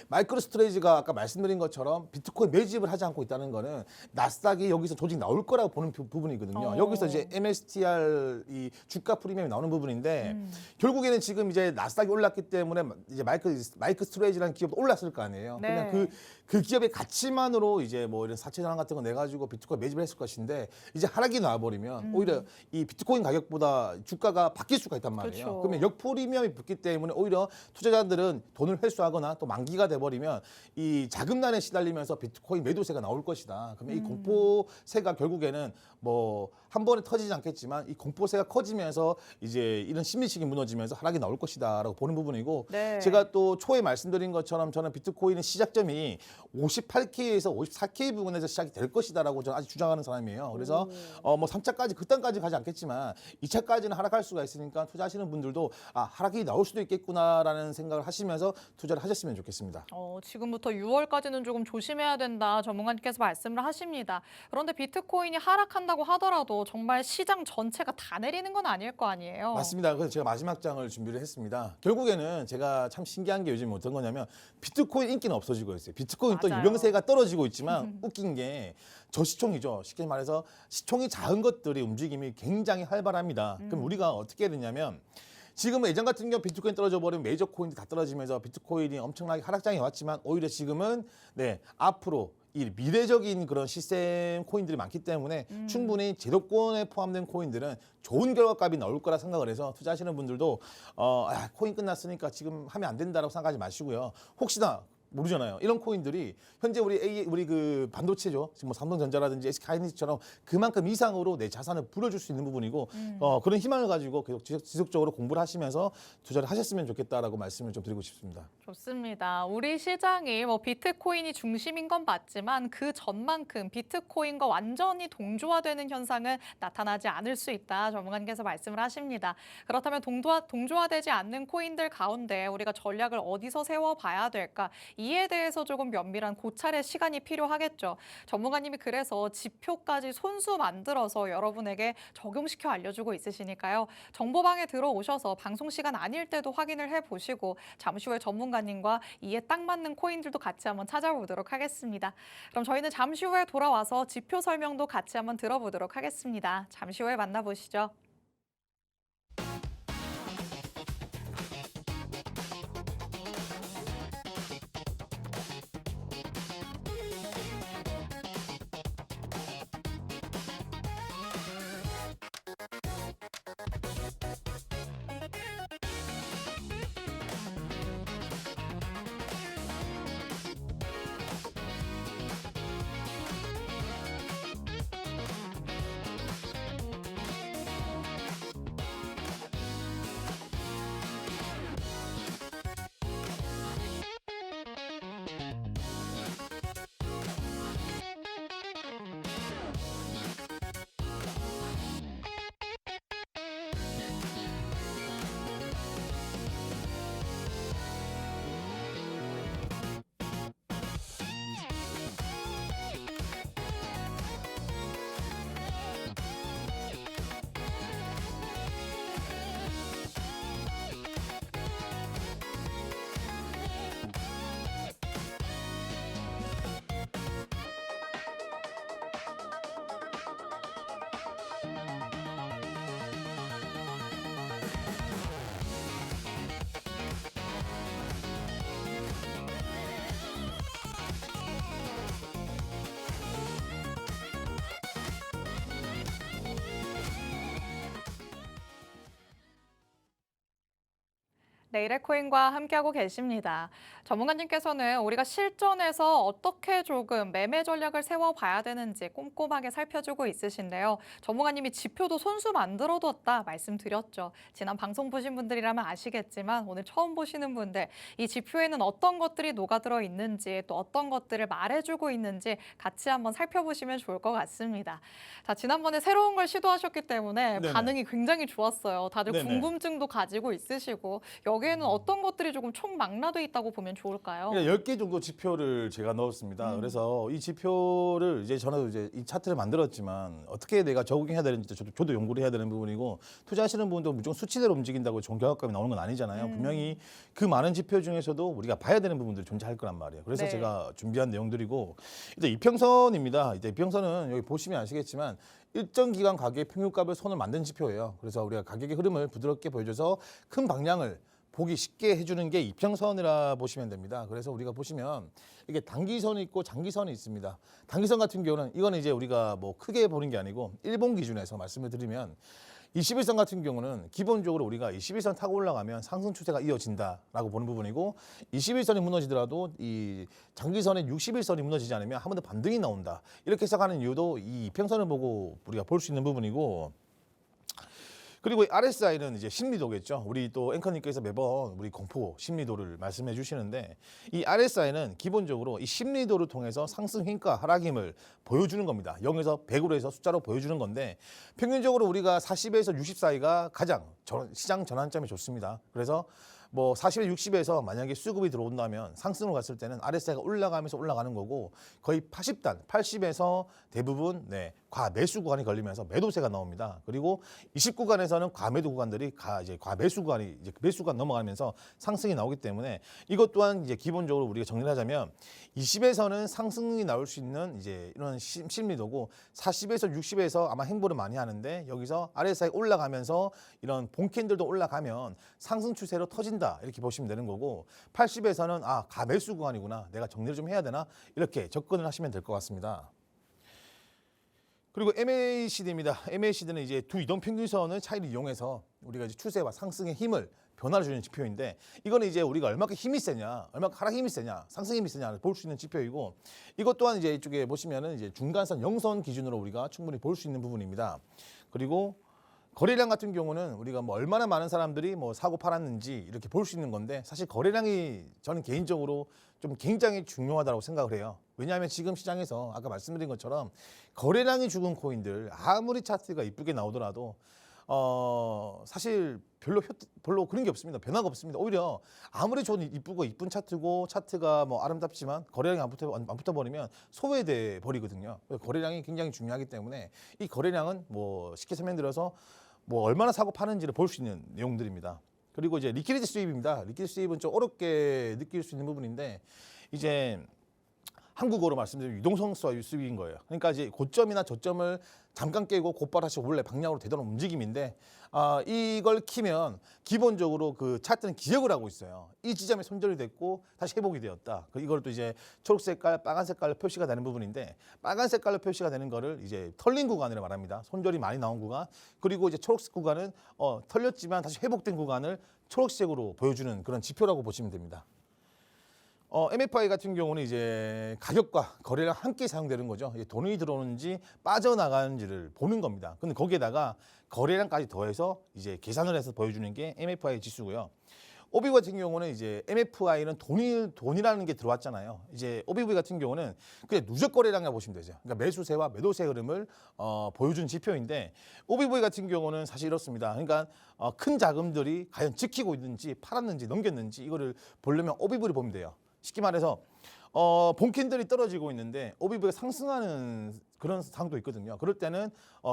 마이크로 스트레이지가 아까 말씀드린 것처럼 비트코인 매집을 하지 않고 있다는 거는 나스닥이 여기서 조직 나올 거라고 보는 부분이거든요. 여기서 이제 MSTR 이 주가 프리미엄이 나오는 부분인데 결국에는 지금 이제 나스닥이 올랐기 때문에 이제 마이크 스트레이지라는 기업도 올랐을 거 아니에요. 네. 그냥 그 기업의 가치만으로 이제 뭐 이런 사채 전환 같은 거 내 가지고 비트코인 매집을 했을 것인데 이제 하락이 나와버리면 오히려 이 비트코인 가격보다 주가가 바뀔 수가 있단 말이에요. 그렇죠. 그러면 역프리미엄이 붙기 때문에 오히려 투자자들은 돈을 회수하거나 또 만기가 돼버리면 이 자금난에 시달리면서 비트코인 매도세가 나올 것이다. 그러면 이 공포세가 결국에는 뭐 한 번에 터지지 않겠지만 이 공포세가 커지면서 이제 이런 심리식이 무너지면서 하락이 나올 것이다라고 보는 부분이고 네. 제가 또 초에 말씀드린 것처럼 저는 비트코인의 시작점이 58K에서 54K 부분에서 시작이 될 것이다라고 저는 아직 주장하는 사람이에요. 그래서 뭐 3차까지 그딴까지 가지 않겠지만 2차까지는 하락할 수가 있으니까 투자하시는 분들도 아 하락이 나올 수도 있겠구나라는 생각을 하시면서 투자를 하셨으면 좋겠습니다. 지금부터 6월까지는 조금 조심해야 된다 전문가님께서 말씀을 하십니다. 그런데 비트코인이 하락한다고 하더라도 정말 시장 전체가 다 내리는 건 아닐 거 아니에요. 맞습니다. 그래서 제가 마지막 장을 준비를 했습니다. 결국에는 제가 참 신기한 게 요즘 어떤 거냐면 비트코인 인기는 없어지고 있어요. 비트코인 또 맞아요. 유명세가 떨어지고 있지만 웃긴 게 저시총이죠. 쉽게 말해서 시총이 작은 것들의 움직임이 굉장히 활발합니다. 그럼 우리가 어떻게 해야 되냐면 지금은 예전 같은 경우 비트코인 떨어져 버리면 메이저 코인이 다 떨어지면서 비트코인이 엄청나게 하락장에 왔지만 오히려 지금은 네 앞으로 이 미래적인 그런 시스템 코인들이 많기 때문에 충분히 제도권에 포함된 코인들은 좋은 결과값이 나올 거라 생각을 해서 투자하시는 분들도 코인 끝났으니까 지금 하면 안 된다라고 생각하지 마시고요. 혹시나 모르잖아요. 이런 코인들이 현재 우리 그 반도체죠. 지금 뭐 삼성전자라든지 SK하이닉스처럼 그만큼 이상으로 내 자산을 불어줄 수 있는 부분이고 그런 희망을 가지고 계속 지속적으로 공부를 하시면서 투자를 하셨으면 좋겠다라고 말씀을 좀 드리고 싶습니다. 좋습니다. 우리 시장이 뭐 비트코인이 중심인 건 맞지만 그 전만큼 비트코인과 완전히 동조화되는 현상은 나타나지 않을 수 있다. 전문가님께서 말씀을 하십니다. 그렇다면 동조화되지 않는 코인들 가운데 우리가 전략을 어디서 세워봐야 될까? 이에 대해서 조금 면밀한 고찰의 시간이 필요하겠죠. 전문가님이 그래서 지표까지 손수 만들어서 여러분에게 적용시켜 알려주고 있으시니까요. 정보방에 들어오셔서 방송 시간 아닐 때도 확인을 해보시고 잠시 후에 전문가님과 이에 딱 맞는 코인들도 같이 한번 찾아보도록 하겠습니다. 그럼 저희는 잠시 후에 돌아와서 지표 설명도 같이 한번 들어보도록 하겠습니다. 잠시 후에 만나보시죠. 내일의 코인과 함께하고 계십니다. 전문가님께서는 우리가 실전에서 어떻게 조금 매매 전략을 세워봐야 되는지 꼼꼼하게 살펴주고 있으신데요. 전문가님이 지표도 손수 만들어뒀다 말씀드렸죠. 지난 방송 보신 분들이라면 아시겠지만 오늘 처음 보시는 분들, 이 지표에는 어떤 것들이 녹아들어 있는지 또 어떤 것들을 말해주고 있는지 같이 한번 살펴보시면 좋을 것 같습니다. 자, 지난번에 새로운 걸 시도하셨기 때문에 네네. 반응이 굉장히 좋았어요. 다들 네네. 궁금증도 가지고 있으시고 여기에는 어떤 것들이 조금 총망라돼 있다고 보면 좋을까요? 10개 정도 지표를 제가 넣었습니다. 그래서 이 지표를 이제 저는 이제 이 차트를 만들었지만 어떻게 내가 적응해야 되는지 저도 연구를 해야 되는 부분이고 투자하시는 분도 무조건 수치대로 움직인다고 좋은 결과감이 나오는 건 아니잖아요. 분명히 그 많은 지표 중에서도 우리가 봐야 되는 부분들이 존재할 거란 말이에요. 그래서 네. 제가 준비한 내용들이고 일단 이평선입니다. 이제 이평선은 여기 보시면 아시겠지만 일정 기간 가격의 평균값을 선을 만든 지표예요. 그래서 우리가 가격의 흐름을 부드럽게 보여줘서 큰 방향을 보기 쉽게 해주는 게 이평선이라 보시면 됩니다. 그래서 우리가 보시면 이게 단기선이 있고 장기선이 있습니다. 단기선 같은 경우는 이거는 이제 우리가 뭐 크게 보는 게 아니고 일본 기준에서 말씀을 드리면 21선 같은 경우는 기본적으로 우리가 21선 타고 올라가면 상승 추세가 이어진다라고 보는 부분이고 21선이 무너지더라도 이 장기선의 61선이 무너지지 않으면 한 번 더 반등이 나온다. 이렇게 해석하는 이유도 이 이평선을 보고 우리가 볼 수 있는 부분이고 그리고 RSI는 이제 심리도겠죠. 우리 또 앵커님께서 매번 우리 공포 심리도를 말씀해 주시는데 이 RSI는 기본적으로 이 심리도를 통해서 상승 힘과 하락 힘을 보여주는 겁니다. 0에서 100으로 해서 숫자로 보여주는 건데 평균적으로 우리가 40에서 60 사이가 가장 시장 전환점이 좋습니다. 그래서 뭐 40에 60에서 만약에 수급이 들어온다면 상승으로 갔을 때는 RSI가 올라가면서 올라가는 거고 거의 80단, 80에서 대부분 과매수 구간이 걸리면서 매도세가 나옵니다. 그리고 20 구간에서는 과매도 구간들이 이제 과매수 구간이 이제 매수가 넘어가면서 상승이 나오기 때문에 이것 또한 이제 기본적으로 우리가 정리를 하자면 20에서는 상승이 나올 수 있는 이제 이런 심리도고 40에서 60에서 아마 행보를 많이 하는데 여기서 RSI 올라가면서 이런 본캔들도 올라가면 상승 추세로 터진다 이렇게 보시면 되는 거고 80에서는 가매수 구간이구나 내가 정리를 좀 해야 되나 이렇게 접근을 하시면 될 것 같습니다. 그리고 MACD입니다. MACD는 이제 두 이동 평균선의 차이를 이용해서 우리가 이제 추세와 상승의 힘을 변화를 주는 지표인데 이거는 이제 우리가 얼마큼 힘이 세냐, 얼마큼 하락 힘이 세냐, 상승 힘이 세냐를 볼 수 있는 지표이고 이것 또한 이제 이쪽에 보시면은 이제 중간선 0선 기준으로 우리가 충분히 볼 수 있는 부분입니다. 그리고 거래량 같은 경우는 우리가 뭐 얼마나 많은 사람들이 뭐 사고 팔았는지 이렇게 볼 수 있는 건데 사실 거래량이 저는 개인적으로 좀 굉장히 중요하다고 생각을 해요. 왜냐하면 지금 시장에서 아까 말씀드린 것처럼 거래량이 죽은 코인들 아무리 차트가 이쁘게 나오더라도 사실 별로 그런 게 없습니다. 변화가 없습니다. 오히려 아무리 좋은 이쁘고 이쁜 차트고 차트가 뭐 아름답지만 거래량이 안 붙어버리면 소외돼 버리거든요. 거래량이 굉장히 중요하기 때문에 이 거래량은 뭐 쉽게 설명드려서 뭐 얼마나 사고 파는지를 볼 수 있는 내용들입니다. 그리고 이제 리퀴디티 수입입니다. 리퀴디티 수입은 좀 어렵게 느낄 수 있는 부분인데 이제 한국어로 말씀드리면 유동성 수입인 거예요. 그러니까 이제 고점이나 저점을 잠깐 깨고 곧바로 다시 원래 방향으로 되돌아오는 움직임인데 이걸 키면 기본적으로 그 차트는 기억을 하고 있어요. 이 지점에 손절이 됐고 다시 회복이 되었다. 이걸 또 이제 초록 색깔, 빨간 색깔로 표시가 되는 부분인데 빨간 색깔로 표시가 되는 거를 이제 털린 구간이라 말합니다. 손절이 많이 나온 구간. 그리고 이제 초록색 구간은 털렸지만 다시 회복된 구간을 초록색으로 보여주는 그런 지표라고 보시면 됩니다. MFI 같은 경우는 이제 가격과 거래량 함께 사용되는 거죠. 돈이 들어오는지 빠져나가는지를 보는 겁니다. 근데 거기에다가 거래량까지 더해서 이제 계산을 해서 보여주는 게 MFI 지수고요. OBV 같은 경우는 이제 MFI는 돈이라는 게 들어왔잖아요. 이제 OBV 같은 경우는 그냥 누적 거래량이라고 보시면 되죠. 그러니까 매수세와 매도세 흐름을 보여준 지표인데 OBV 같은 경우는 사실 이렇습니다. 그러니까 큰 자금들이 과연 지키고 있는지 팔았는지 넘겼는지 이거를 보려면 OBV를 보면 돼요. 쉽게 말해서 본캔들이 떨어지고 있는데 OBV가 상승하는 그런 상황도 있거든요. 그럴 때는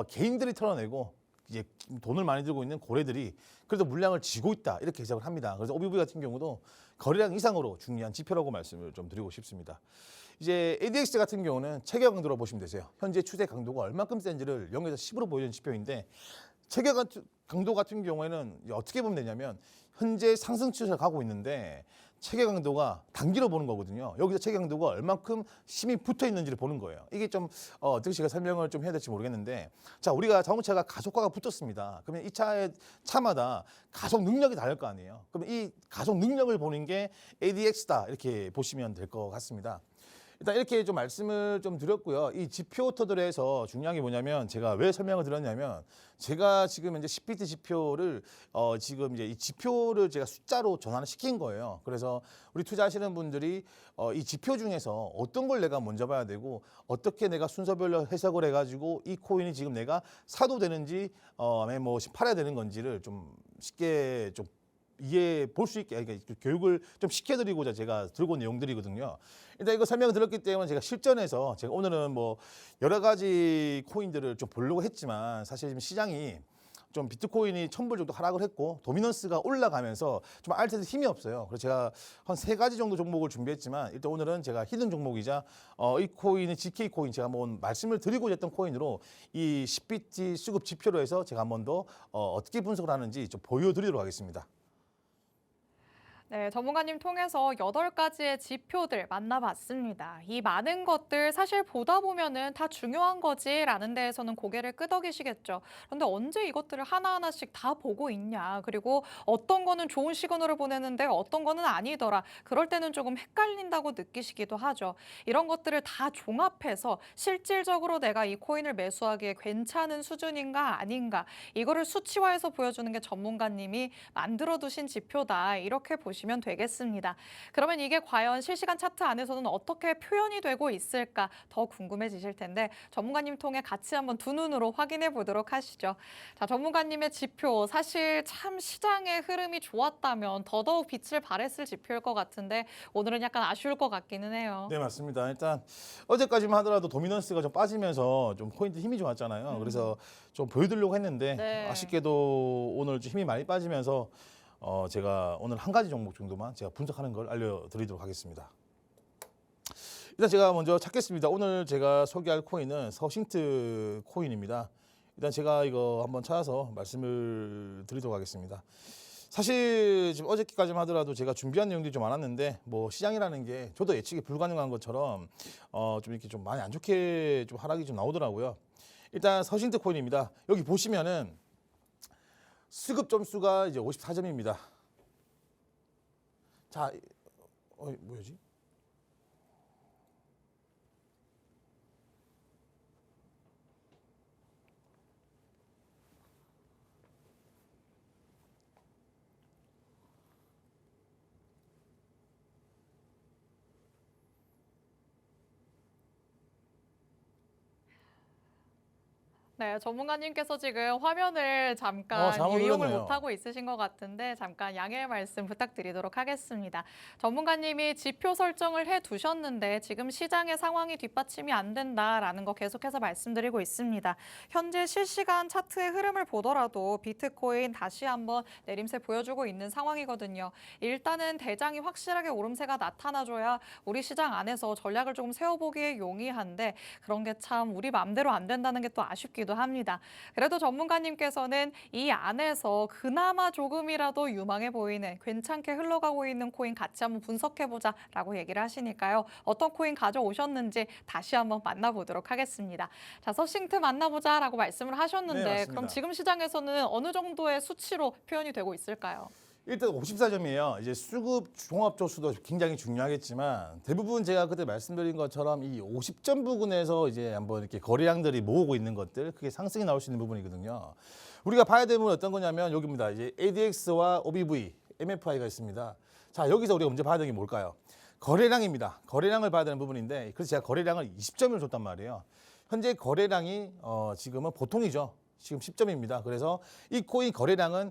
개인들이 털어내고 이제 돈을 많이 들고 있는 고래들이 그래도 물량을 쥐고 있다 이렇게 해석을 합니다. 그래서 OBV 같은 경우도 거래량 이상으로 중요한 지표라고 말씀을 좀 드리고 싶습니다. 이제 ADX 같은 경우는 체계 강도로 보시면 되세요. 현재 추세 강도가 얼마큼 센지를 0에서 10으로 보여주는 지표인데 체계 강도 같은 경우에는 어떻게 보면 되냐면 현재 상승 추세를 가고 있는데 체계 강도가 단기로 보는 거거든요. 여기서 체계 강도가 얼만큼 힘이 붙어 있는지를 보는 거예요. 이게 좀 어떻게 제가 설명을 좀 해야 될지 모르겠는데, 자, 우리가 자동차가 가속화가 붙었습니다. 그러면 이 차마다 가속 능력이 다를 거 아니에요. 그러면 이 가속 능력을 보는 게 ADX다 이렇게 보시면 될 것 같습니다. 일단 이렇게 좀 말씀을 좀 드렸고요. 이 지표 터들에서 중요한 게 뭐냐면, 제가 왜 설명을 드렸냐면, 제가 지금 이제 CPT 지표를 지금 이제 이 지표를 제가 숫자로 전환을 시킨 거예요. 그래서 우리 투자하시는 분들이 이 지표 중에서 어떤 걸 내가 먼저 봐야 되고, 어떻게 내가 순서별로 해석을 해가지고 이 코인이 지금 내가 사도 되는지 아니면 뭐 팔아야 되는 건지를 좀 쉽게 좀 이해 볼 수 있게, 그러니까 교육을 좀 시켜드리고자 제가 들고 온 내용들이거든요. 일단 이거 설명을 드렸기 때문에 제가 실전에서 제가 오늘은 뭐 여러 가지 코인들을 좀 보려고 했지만, 사실 지금 시장이 좀 비트코인이 1000불 정도 하락을 했고 도미넌스가 올라가면서 좀 알트에서 힘이 없어요. 그래서 제가 한 3가지 정도 종목을 준비했지만, 일단 오늘은 제가 히든 종목이자 이 코인은 GK 코인, 제가 한번 말씀을 드리고자 했던 코인으로 이 CPT 수급 지표로 해서 제가 한번 더 어떻게 분석을 하는지 좀 보여드리도록 하겠습니다. 네, 전문가님 통해서 8가지의 지표들 만나봤습니다. 이 많은 것들 사실 보다 보면은 다 중요한 거지라는 데에서는 고개를 끄덕이시겠죠. 그런데 언제 이것들을 하나하나씩 다 보고 있냐. 그리고 어떤 거는 좋은 시그널을 보내는데 어떤 거는 아니더라. 그럴 때는 조금 헷갈린다고 느끼시기도 하죠. 이런 것들을 다 종합해서 실질적으로 내가 이 코인을 매수하기에 괜찮은 수준인가 아닌가. 이거를 수치화해서 보여주는 게 전문가님이 만들어두신 지표다. 이렇게 보시면 되겠습니다. 그러면 이게 과연 실시간 차트 안에서는 어떻게 표현이 되고 있을까 더 궁금해지실 텐데, 전문가님 통해 같이 한번 두 눈으로 확인해 보도록 하시죠. 자, 전문가님의 지표, 사실 참 시장의 흐름이 좋았다면 더더욱 빛을 발했을 지표일 것 같은데 오늘은 약간 아쉬울 것 같기는 해요. 네, 맞습니다. 일단 어제까지만 하더라도 도미넌스가 좀 빠지면서 좀 포인트 힘이 좋았잖아요. 그래서 좀 보여드리려고 했는데 네. 아쉽게도 오늘 좀 힘이 많이 빠지면서 제가 오늘 한 가지 종목 정도만 제가 분석하는 걸 알려드리도록 하겠습니다. 일단 제가 먼저 찾겠습니다. 오늘 제가 소개할 코인은 서싱트 코인입니다. 일단 제가 이거 한번 찾아서 말씀을 드리도록 하겠습니다. 사실 지금 어저께까지만 하더라도 제가 준비한 내용들이 좀 많았는데, 뭐 시장이라는 게 저도 예측이 불가능한 것처럼 좀 이렇게 좀 많이 안 좋게 좀 하락이 좀 나오더라고요. 일단 서싱트 코인입니다. 여기 보시면은 수급 점수가 이제 54점입니다. 자, 뭐지? 네, 전문가님께서 지금 화면을 잠깐 잘못 이용을 눌렀네요. 못하고 있으신 것 같은데 잠깐 양해의 말씀 부탁드리도록 하겠습니다. 전문가님이 지표 설정을 해두셨는데 지금 시장의 상황이 뒷받침이 안 된다라는 거 계속해서 말씀드리고 있습니다. 현재 실시간 차트의 흐름을 보더라도 비트코인 다시 한번 내림세 보여주고 있는 상황이거든요. 일단은 대장이 확실하게 오름세가 나타나줘야 우리 시장 안에서 전략을 조금 세워보기에 용이한데, 그런 게 참 우리 마음대로 안 된다는 게 또 아쉽기도 합니다. 그래도 전문가님께서는 이 안에서 그나마 조금이라도 유망해 보이는, 괜찮게 흘러가고 있는 코인 같이 한번 분석해보자라고 얘기를 하시니까요. 어떤 코인 가져오셨는지 다시 한번 만나보도록 하겠습니다. 자, 서싱트 만나보자라고 말씀을 하셨는데, 네, 맞습니다. 그럼 지금 시장에서는 어느 정도의 수치로 표현이 되고 있을까요? 일단 54점이에요. 이제 수급 종합 조수도 굉장히 중요하겠지만, 대부분 제가 그때 말씀드린 것처럼 이 50점 부근에서 이제 한번 이렇게 거래량들이 모으고 있는 것들, 그게 상승이 나올 수 있는 부분이거든요. 우리가 봐야 되는 부분은 어떤 거냐면 여기입니다. 이제 ADX와 OBV, MFI가 있습니다. 자, 여기서 우리가 먼저 봐야 되는 게 뭘까요? 거래량입니다. 거래량을 봐야 되는 부분인데, 그래서 제가 거래량을 20점을 줬단 말이에요. 현재 거래량이 지금은 보통이죠. 지금 10점입니다. 그래서 이 코인 거래량은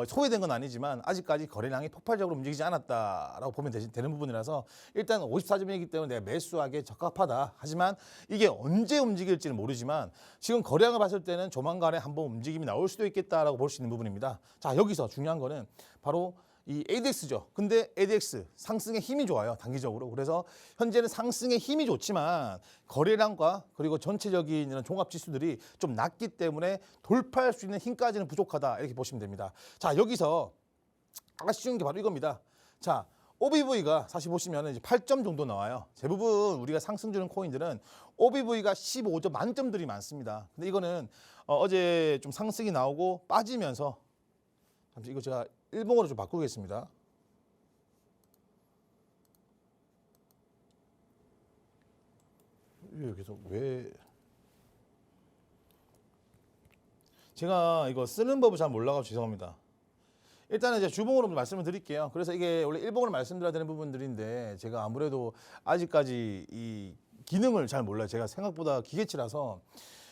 소외된 건 아니지만 아직까지 거래량이 폭발적으로 움직이지 않았다라고 보면 되는 부분이라서, 일단 54점이기 때문에 내가 매수하기에 적합하다. 하지만 이게 언제 움직일지는 모르지만 지금 거래량을 봤을 때는 조만간에 한번 움직임이 나올 수도 있겠다라고 볼 수 있는 부분입니다. 자, 여기서 중요한 거는 바로 이 ADX죠. 근데 ADX 상승의 힘이 좋아요, 단기적으로. 그래서 현재는 상승의 힘이 좋지만 거래량과 그리고 전체적인 이런 종합 지수들이 좀 낮기 때문에 돌파할 수 있는 힘까지는 부족하다, 이렇게 보시면 됩니다. 자, 여기서 아쉬운 게 바로 이겁니다. 자, OBV가 사실 보시면 이제 8점 정도 나와요. 대부분 우리가 상승 주는 코인들은 OBV가 15점 만점들이 많습니다. 근데 이거는 어제 좀 상승이 나오고 빠지면서 잠시 이거 제가 일봉으로 좀 바꾸겠습니다. 이게 계속 왜 제가 이거 쓰는 법을 잘 몰라가지고 죄송합니다. 일단은 이제 주봉으로 말씀을 드릴게요. 그래서 이게 원래 일봉으로 말씀드려야 되는 부분들인데 제가 아무래도 아직까지 이 기능을 잘 몰라요. 제가 생각보다 기계치라서.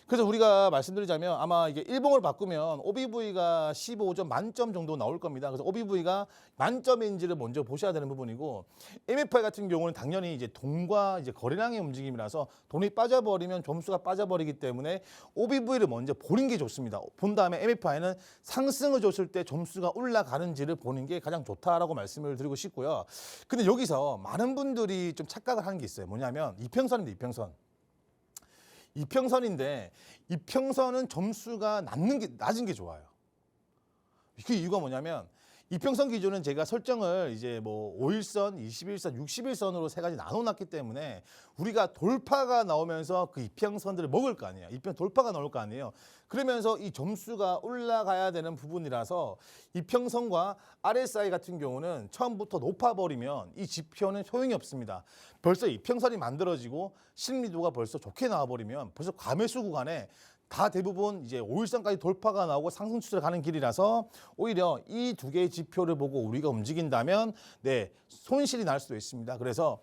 그래서 우리가 말씀드리자면 아마 이게 일봉을 바꾸면 OBV가 15점 만점 정도 나올 겁니다. 그래서 OBV가 만점인지를 먼저 보셔야 되는 부분이고, MFI 같은 경우는 당연히 이제 돈과 이제 거래량의 움직임이라서 돈이 빠져버리면 점수가 빠져버리기 때문에 OBV를 먼저 보는 게 좋습니다. 본 다음에 MFI는 상승을 줬을 때 점수가 올라가는지를 보는 게 가장 좋다라고 말씀을 드리고 싶고요. 근데 여기서 많은 분들이 좀 착각을 하는 게 있어요. 뭐냐면 이평선인데 이평선인데 이평선은 점수가 낮은 게 좋아요. 그 이유가 뭐냐면 이평선 기준은 제가 설정을 이제 뭐 5일선, 21선, 60일선으로 세 가지 나눠놨기 때문에 우리가 돌파가 나오면서 그 이평선들을 먹을 거 아니에요. 이평 돌파가 나올 거 아니에요. 그러면서 이 점수가 올라가야 되는 부분이라서 이평선과 RSI 같은 경우는 처음부터 높아버리면 이 지표는 소용이 없습니다. 벌써 이평선이 만들어지고 심리도가 벌써 좋게 나와버리면 벌써 과매수 구간에 다 대부분 이제 5일선까지 돌파가 나오고 상승 추세를 가는 길이라서 오히려 이 두 개의 지표를 보고 우리가 움직인다면 손실이 날 수도 있습니다. 그래서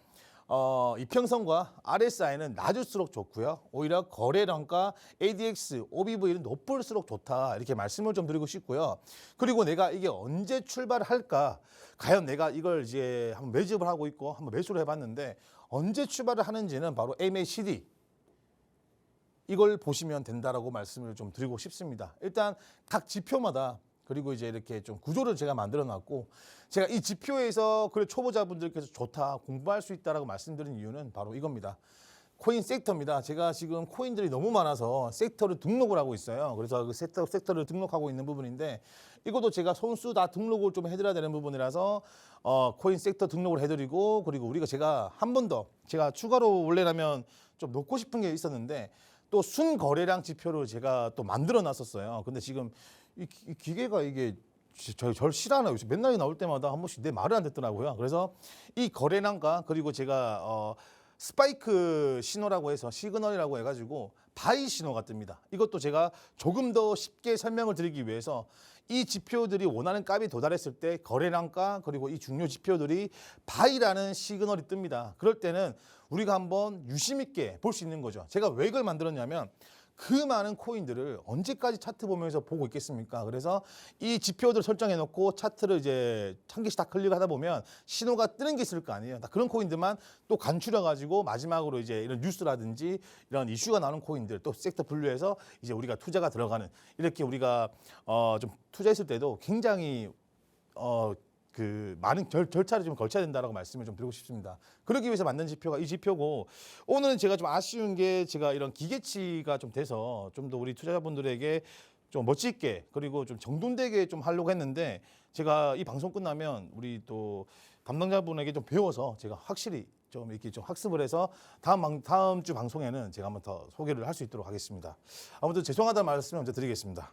이평선과 RSI는 낮을수록 좋고요. 오히려 거래량과 ADX, OBV는 높을수록 좋다. 이렇게 말씀을 좀 드리고 싶고요. 그리고 내가 이게 언제 출발을 할까? 과연 내가 이걸 이제 한번 매집을 하고 있고 한번 매수를 해봤는데 언제 출발을 하는지는 바로 MACD. 이걸 보시면 된다라고 말씀을 좀 드리고 싶습니다. 일단 각 지표마다 그리고 이제 이렇게 좀 구조를 제가 만들어 놨고 제가 이 지표에서 그래 초보자분들께서 좋다 공부할 수 있다라고 말씀드린 이유는 바로 이겁니다. 코인 섹터입니다. 제가 지금 코인들이 너무 많아서 섹터를 등록을 하고 있어요. 그래서 그 섹터를 등록하고 있는 부분인데 이것도 제가 손수 다 등록을 좀 해드려야 되는 부분이라서 코인 섹터 등록을 해드리고 그리고 우리가 제가 한 번 더 제가 추가로 원래라면 좀 놓고 싶은 게 있었는데 또 순거래량 지표를 제가 또 만들어 놨었어요. 근데 지금 이 기계가 이게 절 싫어하나요? 맨날 나올 때마다 한 번씩 내 말을 안 듣더라고요. 그래서 이 거래량과 그리고 제가 스파이크 신호라고 해서 시그널이라고 해가지고 바이 신호가 뜹니다. 이것도 제가 조금 더 쉽게 설명을 드리기 위해서 이 지표들이 원하는 값이 도달했을 때 거래량과 그리고 이 중요 지표들이 바이라는 시그널이 뜹니다. 그럴 때는 우리가 한번 유심 있게 볼 수 있는 거죠. 제가 왜 이걸 만들었냐면 그 많은 코인들을 언제까지 차트 보면서 보고 있겠습니까? 그래서 이 지표들 설정해 놓고 차트를 이제 한 개씩 다 클릭하다 보면 신호가 뜨는 게 있을 거 아니에요. 그런 코인들만 또 간추려 가지고 마지막으로 이제 이런 뉴스라든지 이런 이슈가 나오는 코인들 또 섹터 분류해서 이제 우리가 투자가 들어가는 이렇게 우리가 좀 투자했을 때도 굉장히 그 많은 절차를 좀 거쳐야 된다라고 말씀을 좀 드리고 싶습니다. 그러기 위해서 만든 지표가 이 지표고 오늘은 제가 좀 아쉬운 게 제가 이런 기계치가 좀 돼서 좀 더 우리 투자자분들에게 좀 멋지게 그리고 좀 정돈되게 좀 하려고 했는데 제가 이 방송 끝나면 우리 또 담당자분에게 좀 배워서 제가 확실히 좀 이렇게 좀 학습을 해서 다음 주 방송에는 제가 한번 더 소개를 할 수 있도록 하겠습니다. 아무튼 죄송하다는 말씀 먼저 드리겠습니다.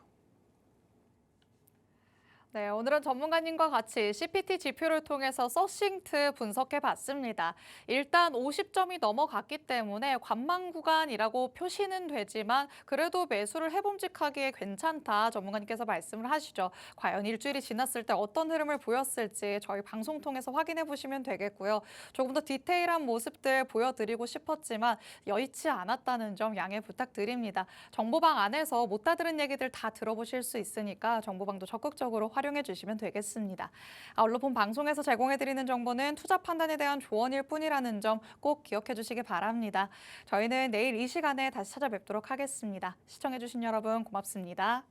네, 오늘은 전문가님과 같이 CPT 지표를 통해서 서싱트 분석해 봤습니다. 일단 50점이 넘어갔기 때문에 관망 구간이라고 표시는 되지만 그래도 매수를 해봄직하기에 괜찮다 전문가님께서 말씀을 하시죠. 과연 일주일이 지났을 때 어떤 흐름을 보였을지 저희 방송 통해서 확인해 보시면 되겠고요. 조금 더 디테일한 모습들 보여드리고 싶었지만 여의치 않았다는 점 양해 부탁드립니다. 정보방 안에서 못 다 들은 얘기들 다 들어보실 수 있으니까 정보방도 적극적으로 활용해 주시면 되겠습니다. 아울러 본 방송에서 제공해드리는 정보는 투자 판단에 대한 조언일 뿐이라는 점 꼭 기억해 주시기 바랍니다. 저희는 내일 이 시간에 다시 찾아뵙도록 하겠습니다. 시청해주신 여러분 고맙습니다.